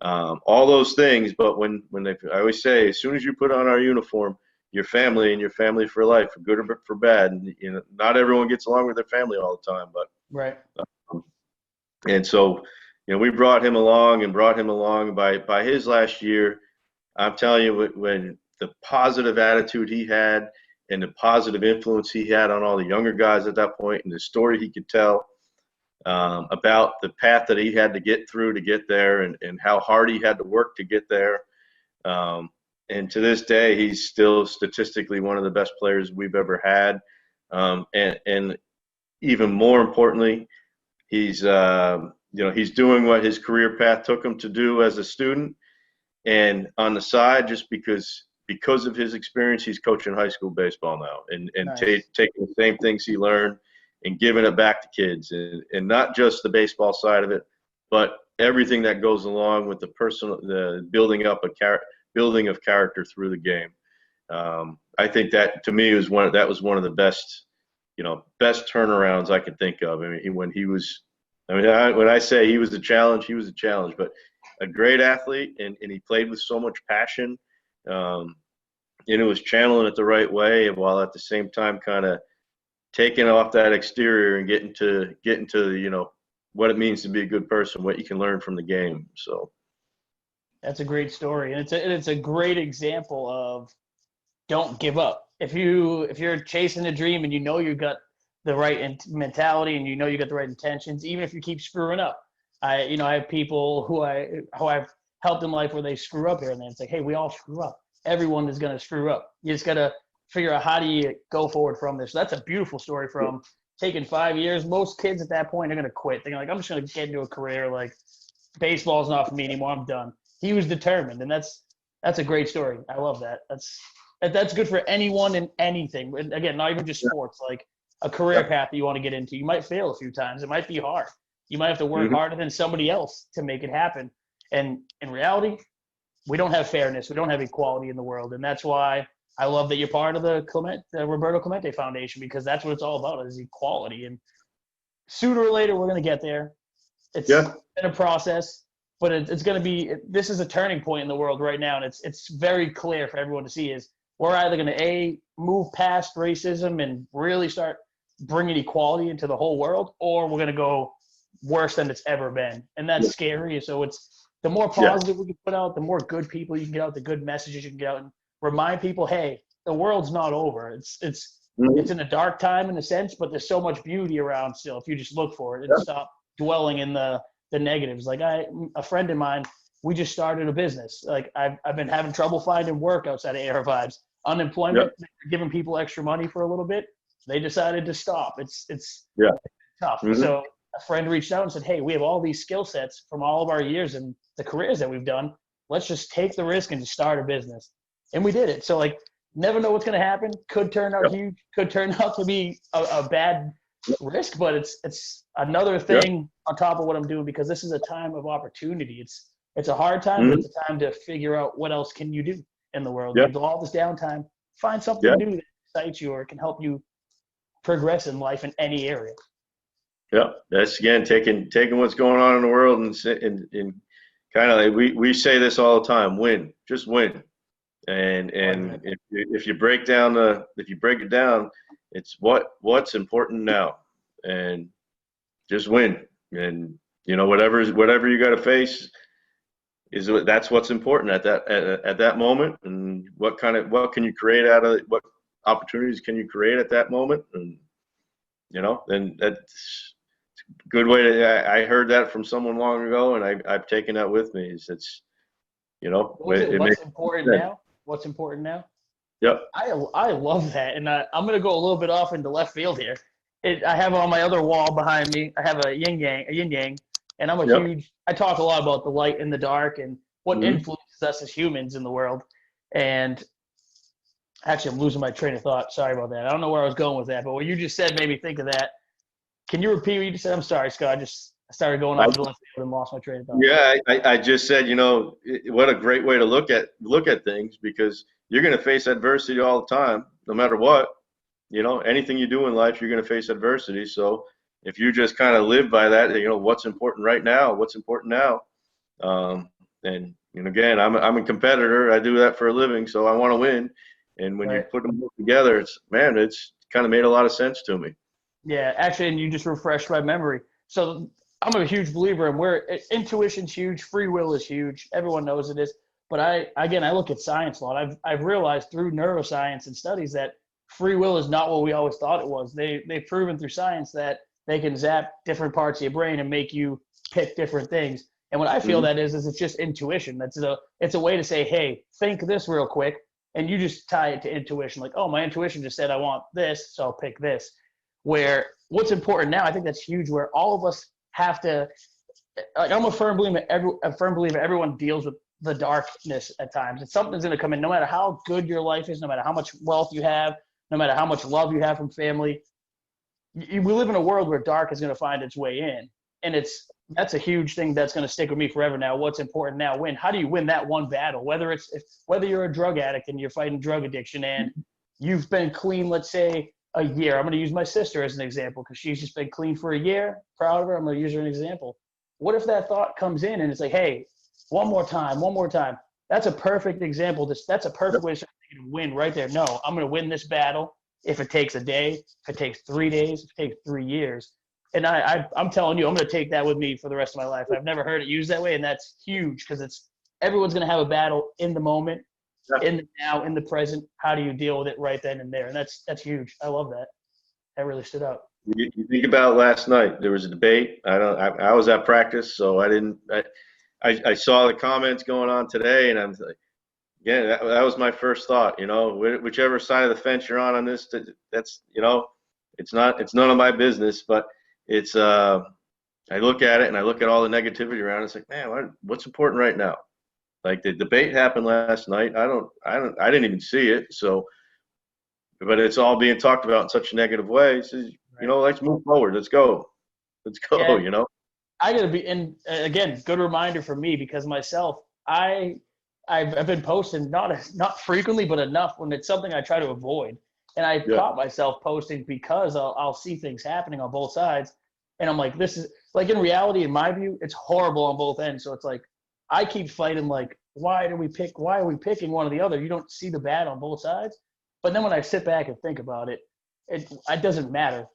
all those things. But I always say, as soon as you put on our uniform, your family and your family for life, for good or for bad. And not everyone gets along with their family all the time, but right. And so, we brought him along by his last year. I'm telling you, when the positive attitude he had and the positive influence he had on all the younger guys at that point, and the story he could tell about the path that he had to get through to get there, and how hard he had to work to get there. And to this day, he's still statistically one of the best players we've ever had. And even more importantly, he's doing what his career path took him to do as a student. And on the side, just because of his experience, he's coaching high school baseball now, and Nice. Taking the same things he learned and giving it back to kids, and not just the baseball side of it, but everything that goes along with the building of character through the game. I think that, to me, was one of the best turnarounds I could think of. I mean, when I say he was a challenge, he was a challenge, but a great athlete, and he played with so much passion, and it was channeling it the right way, while at the same time kind of taking off that exterior and getting to what it means to be a good person, what you can learn from the game. So that's a great story, and it's a great example of don't give up. If you're chasing a dream and you've got the right mentality and you got the right intentions, even if you keep screwing up. I have people who I've helped in life where they screw up here and then. It's like, hey, we all screw up. Everyone is going to screw up. You just got to figure out how do you go forward from this. So that's a beautiful story from taking 5 years. Most kids at that point are going to quit. They're like, I'm just going to get into a career, like baseball's not for me anymore. I'm done. He was determined, and that's a great story. I love that. That's good for anyone in anything. And again, not even just sports, like a career path that you want to get into. You might fail a few times. It might be hard. You might have to work harder than somebody else to make it happen. And in reality, we don't have fairness. We don't have equality in the world. And that's why I love that you're part of the Roberto Clemente Foundation, because that's what it's all about, is equality. And sooner or later, we're going to get there. It's been a process, but it's going to be – this is a turning point in the world right now, and it's very clear for everyone to see is we're either going to move past racism and really start bringing equality into the whole world, or we're going to go worse than it's ever been. And that's scary. So it's the more positive we can put out, the more good people you can get out, the good messages you can get out, and remind people, hey, the world's not over. It's in a dark time in a sense, but there's so much beauty around still if you just look for it and stop dwelling in the negatives. Like a friend of mine, we just started a business. Like I've been having trouble finding work outside of ARvibes. Unemployment, giving people extra money for a little bit. They decided to stop. It's tough. So a friend reached out and said, hey, we have all these skill sets from all of our years and the careers that we've done. Let's just take the risk and just start a business. And we did it. So like, never know what's going to happen. Could turn out huge, could turn out to be a bad risk, but it's another thing on top of what I'm doing, because this is a time of opportunity. It's a hard time, but it's a time to figure out what else can you do in the world. With all this downtime, find something new that excites you or can help you progress in life in any area. Yeah, that's again taking what's going on in the world and kind of like we say this all the time: win, just win. And if you break it down, it's what's important now, and just win. And whatever you got to face that's what's important at that moment. And what can you create out of it? What opportunities can you create at that moment? And then that's a good way to. I heard that from someone long ago, and I've taken that with me. What's important now? What's important now? Yep. I love that, and I'm going to go a little bit off into left field here. I have on my other wall behind me, I have a yin yang, and I'm I talk a lot about the light and the dark and what influences us as humans in the world. And actually, I'm losing my train of thought. Sorry about that. I don't know where I was going with that, but what you just said made me think of that. Can you repeat what you just said? I'm sorry, Scott. I started going off the left field and lost my train of thought. Yeah, I just said, what a great way to look at things, because you're going to face adversity all the time, no matter what. Anything you do in life, you're going to face adversity. So if you just kind of live by that, what's important right now, and again, I'm a competitor. I do that for a living, so I want to win. And when you put them both together, it's kind of made a lot of sense to me. Yeah, actually, and you just refreshed my memory. So I'm a huge believer in where intuition's huge, free will is huge. Everyone knows it is. But I look at science a lot. I've realized through neuroscience and studies that free will is not what we always thought it was. They've proven through science that they can zap different parts of your brain and make you pick different things. And what I feel that is it's just intuition. It's a way to say, hey, think this real quick, and you just tie it to intuition. Like, oh, my intuition just said I want this, so I'll pick this. Where what's important now, I think that's huge, where all of us have to, like, I'm a firm believer everyone deals with the darkness at times. And something's going to come in, no matter how good your life is, no matter how much wealth you have, no matter how much love you have from family. We live in a world where dark is going to find its way in. And that's a huge thing that's going to stick with me forever now. What's important now? Win. How do you win that one battle? Whether you're a drug addict and you're fighting drug addiction and you've been clean, let's say, a year. I'm going to use my sister as an example because she's just been clean for a year. Proud of her. I'm going to use her as an example. What if that thought comes in and it's like, hey, one more time. That's a perfect example. That's a perfect way to win right there. No, I'm going to win this battle if it takes a day, if it takes 3 days, if it takes 3 years. And I'm telling you, I'm going to take that with me for the rest of my life. I've never heard it used that way, and that's huge because everyone's going to have a battle in the moment. In the now, in the present. How do you deal with it right then and there? And that's huge. I love that. That really stood out. You think about last night. There was a debate. I was at practice, so I saw the comments going on today, and I'm like, yeah, that was my first thought. Whichever side of the fence you're on this, that's it's none of my business. But it's I look at it and I look at all the negativity around it. It's like, man, what's important right now? Like the debate happened last night. I didn't even see it. So, but it's all being talked about in such a negative way. So, let's move forward. Let's go. Yeah. I gotta be, and again, good reminder for me because myself, I've been posting not frequently, but enough when it's something I try to avoid. And I caught myself posting because I'll see things happening on both sides, and I'm like, this is like in reality, in my view, it's horrible on both ends. So it's like I keep fighting like why are we picking one or the other? You don't see the bad on both sides. But then when I sit back and think about it, it doesn't matter.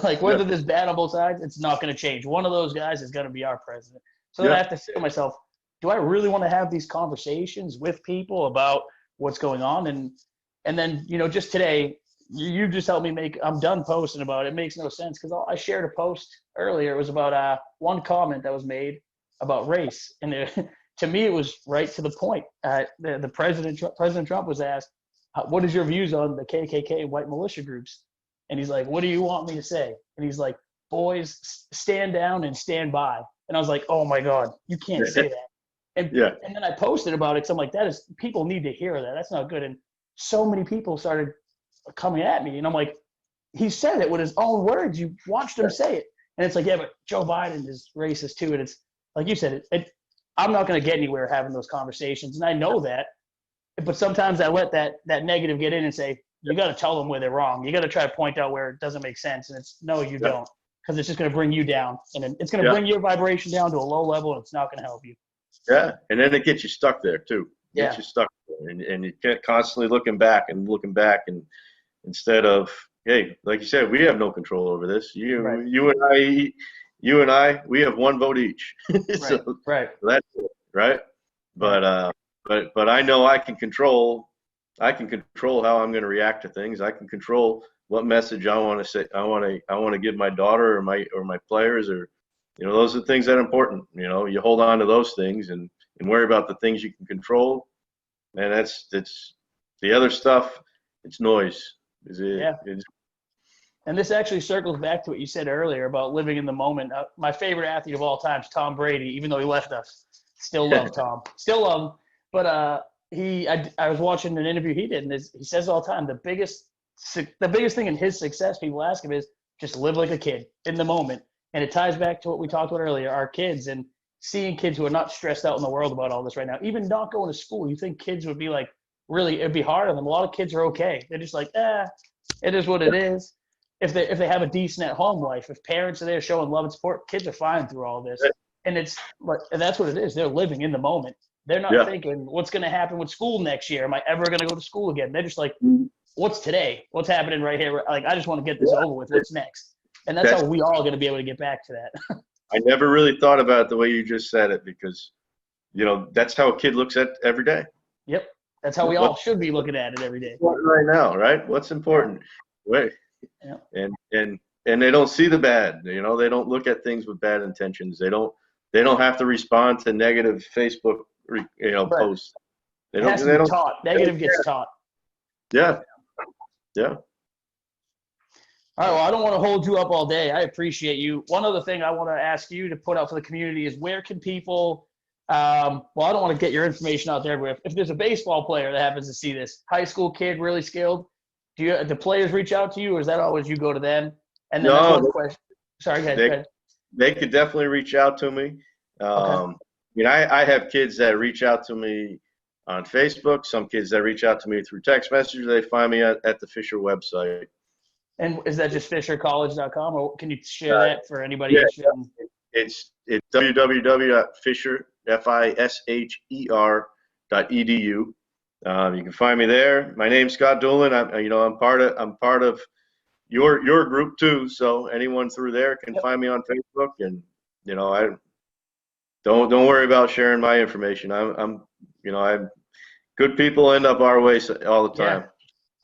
Like whether there's bad on both sides, it's not going to change. One of those guys is going to be our president. So then I have to say to myself, do I really want to have these conversations with people about what's going on? And then, just today, you just helped me I'm done posting about it. It makes no sense because I shared a post earlier. It was about one comment that was made about race. And to me, it was right to the point. The President Trump was asked, what is your views on the KKK and white militia groups? And he's like, what do you want me to say? And he's like, boys, stand down and stand by. And I was like, oh my God, you can't say that. And then I posted about it because I'm like, people need to hear that. That's not good. And so many people started coming at me. And I'm like, he said it with his own words. You watched him say it. And it's like, yeah, but Joe Biden is racist too. And it's like you said, I'm not going to get anywhere having those conversations. And I know that. But sometimes I let that negative get in and say, you got to tell them where they're wrong. You got to try to point out where it doesn't make sense. And it's, no, you don't. Because it's just going to bring you down. And it's going to bring your vibration down to a low level, and it's not going to help you. Yeah. And then it gets you stuck there too. Gets you stuck there. And you get constantly looking back. And instead of, hey, like you said, we have no control over this. You and I, we have one vote each. So that's it, right? But I know I can control how I'm going to react to things. I can control what message I want to say. I want to give my daughter or my players, or those are the things that are important. You hold on to those things and worry about the things you can control. And it's the other stuff. It's noise. And this actually circles back to what you said earlier about living in the moment. My favorite athlete of all time is Tom Brady, even though he left us. Still love Tom. Still love him. But I was watching an interview he did, and he says all the time, the biggest thing in his success, people ask him, is just live like a kid in the moment. And it ties back to what we talked about earlier, our kids, and seeing kids who are not stressed out in the world about all this right now. Even not going to school, you think kids would be like, really, it'd be hard on them. A lot of kids are okay. They're just like, it is what it is. If they have a decent at-home life, if parents are there showing love and support, kids are fine through all this. And that's what it is. They're living in the moment. They're not thinking, what's going to happen with school next year? Am I ever going to go to school again? They're just like, what's today? What's happening right here? Like, I just want to get this over with. What's next? And that's how we all going to be able to get back to that. I never really thought about it the way you just said it, because, that's how a kid looks at every day. Yep. That's how we all should be looking at it every day. Right now, right? What's important? Wait. Yeah. And they don't see the bad. They don't look at things with bad intentions. They don't have to respond to negative Facebook posts. They don't taught. Negative gets taught. Yeah. All right, well, I don't want to hold you up all day. I appreciate you. One other thing I want to ask you to put out for the community is, where can people I don't want to get your information out there, but if there's a baseball player that happens to see this, high school kid, really skilled, do the players reach out to you, or is that always you go to them? And then that's one question. Sorry, go ahead. They could definitely reach out to me. I have kids that reach out to me on Facebook, some kids that reach out to me through text message. They find me at the Fisher website. And is that just fishercollege.com, or can you share that for anybody interested? It's www.fisher.edu. You can find me there. My name's Scott Dulin. I'm part of your group too. So anyone through there can find me on Facebook, and I don't worry about sharing my information. I'm good people end up our way all the time. Yeah.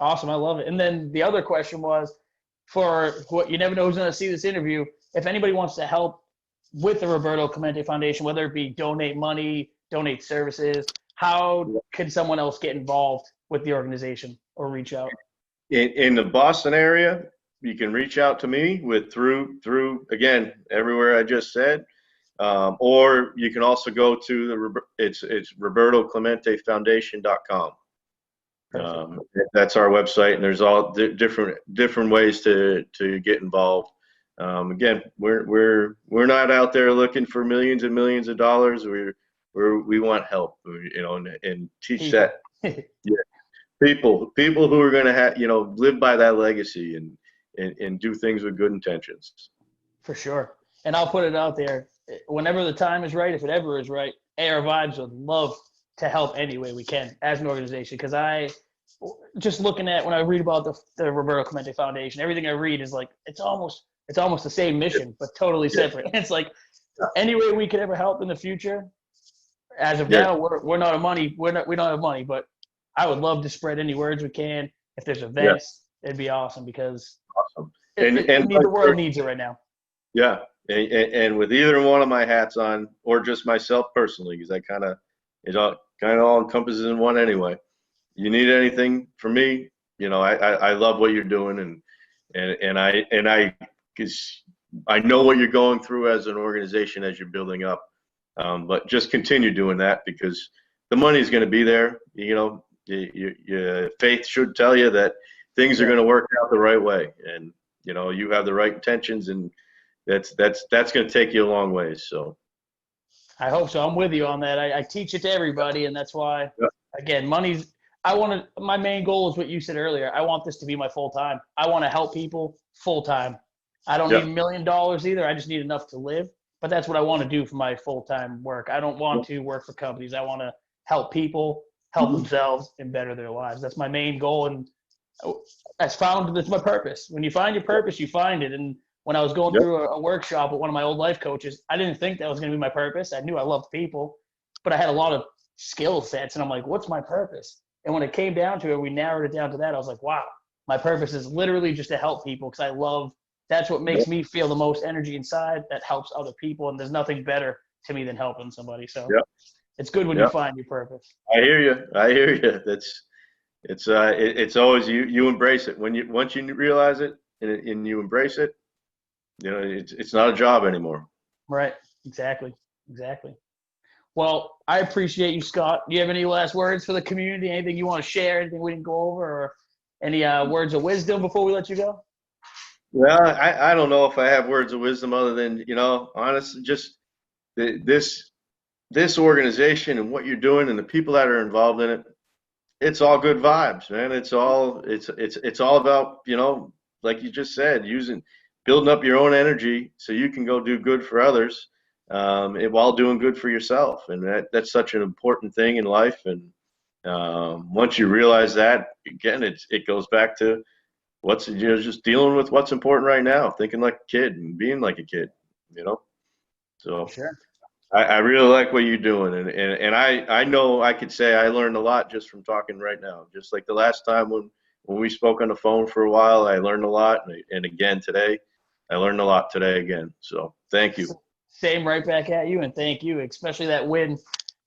Awesome. I love it. And then the other question was, for what, you never know who's going to see this interview. If anybody wants to help with the Roberto Clemente Foundation, whether it be donate money, donate services, how can someone else get involved with the organization or reach out? In the Boston area, you can reach out to me through again, everywhere I just said, or you can also go to it's RobertoClementeFoundation.com. That's our website, and there's all different ways to get involved. Again, we're not out there looking for millions and millions of dollars. We want help, and teach that people who are going to live by that legacy and do things with good intentions. For sure. And I'll put it out there, whenever the time is right, if it ever is right, ARvibes would love to help any way we can as an organization. Because I just looking at when I read about the Roberto Clemente Foundation, everything I read is like it's almost the same mission, but totally separate. It's like any way we could ever help in the future. As of now, we don't have money, but I would love to spread any words we can. If there's events, it'd be awesome because the world needs it right now. Yeah, and with either one of my hats on, or just myself personally, because it all encompasses in one anyway. You need anything from me, I love what you're doing, because I know what you're going through as an organization as you're building up. But just continue doing that because the money's going to be there. Your faith should tell you that things are going to work out the right way, and you have the right intentions, and that's going to take you a long ways. So I hope so. I'm with you on that. I teach it to everybody, and that's why again, my main goal is what you said earlier. I want this to be my full time. I want to help people full time. I don't need $1 million either. I just need enough to live. But that's what I want to do for my full-time work. I don't want to work for companies. I want to help people help themselves and better their lives. That's my main goal, and that's my purpose. When you find your purpose, you find it. And when I was going through a workshop with one of my old life coaches, I didn't think that was going to be my purpose. I knew I loved people, but I had a lot of skill sets, and I'm like, what's my purpose? And when it came down to it, we narrowed it down to that. I was like, wow, my purpose is literally just to help people because that's what makes me feel the most energy inside. That helps other people, and there's nothing better to me than helping somebody. So it's good when you find your purpose. I hear you. It's always you embrace it once you realize it and you embrace it. It's not a job anymore. Right. Exactly. Well, I appreciate you, Scott. Do you have any last words for the community? Anything you want to share? Anything we didn't go over, or any words of wisdom before we let you go? Well, I don't know if I have words of wisdom other than, honestly, just this organization and what you're doing and the people that are involved in it, it's all good vibes, man. It's all about, like you just said, building up your own energy so you can go do good for others while doing good for yourself. And that's such an important thing in life. And once you realize that, again, it goes back to just dealing with what's important right now, thinking like a kid and being like a kid, So sure. I really like what you're doing, and I know I could say I learned a lot just from talking right now. Just like the last time when we spoke on the phone for a while, I learned a lot, and again today, I learned a lot today again. So thank you. Same right back at you, and thank you, especially that win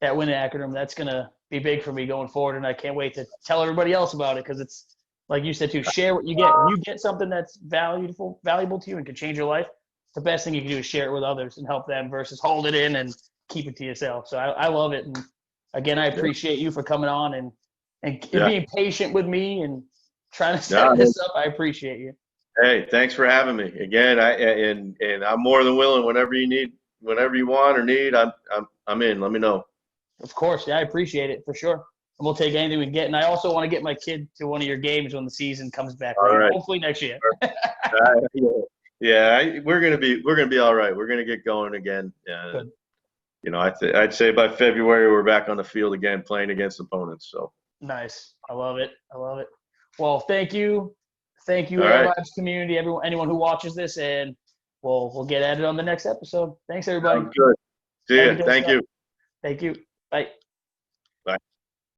acronym. That's gonna be big for me going forward, and I can't wait to tell everybody else about it because it's. Like you said, too, share what you get. When you get something that's valuable to you and can change your life, the best thing you can do is share it with others and help them versus hold it in and keep it to yourself. So I love it. And, again, I appreciate you for coming on and being patient with me and trying to set this up. I appreciate you. Hey, thanks for having me. Again, and I'm more than willing whenever you want or need, I'm in. Let me know. Of course. Yeah, I appreciate it for sure. And we'll take anything we can get. And I also want to get my kid to one of your games when the season comes back. Right. Hopefully next year. We're gonna be all right. We're gonna get going again. Good. I'd say by February we're back on the field again, playing against opponents. So nice. I love it. Well, thank you, ARvibes community, anyone who watches this, and we'll get at it on the next episode. Thanks, everybody. Sounds good. See ya. Thank you. Thank you. Bye.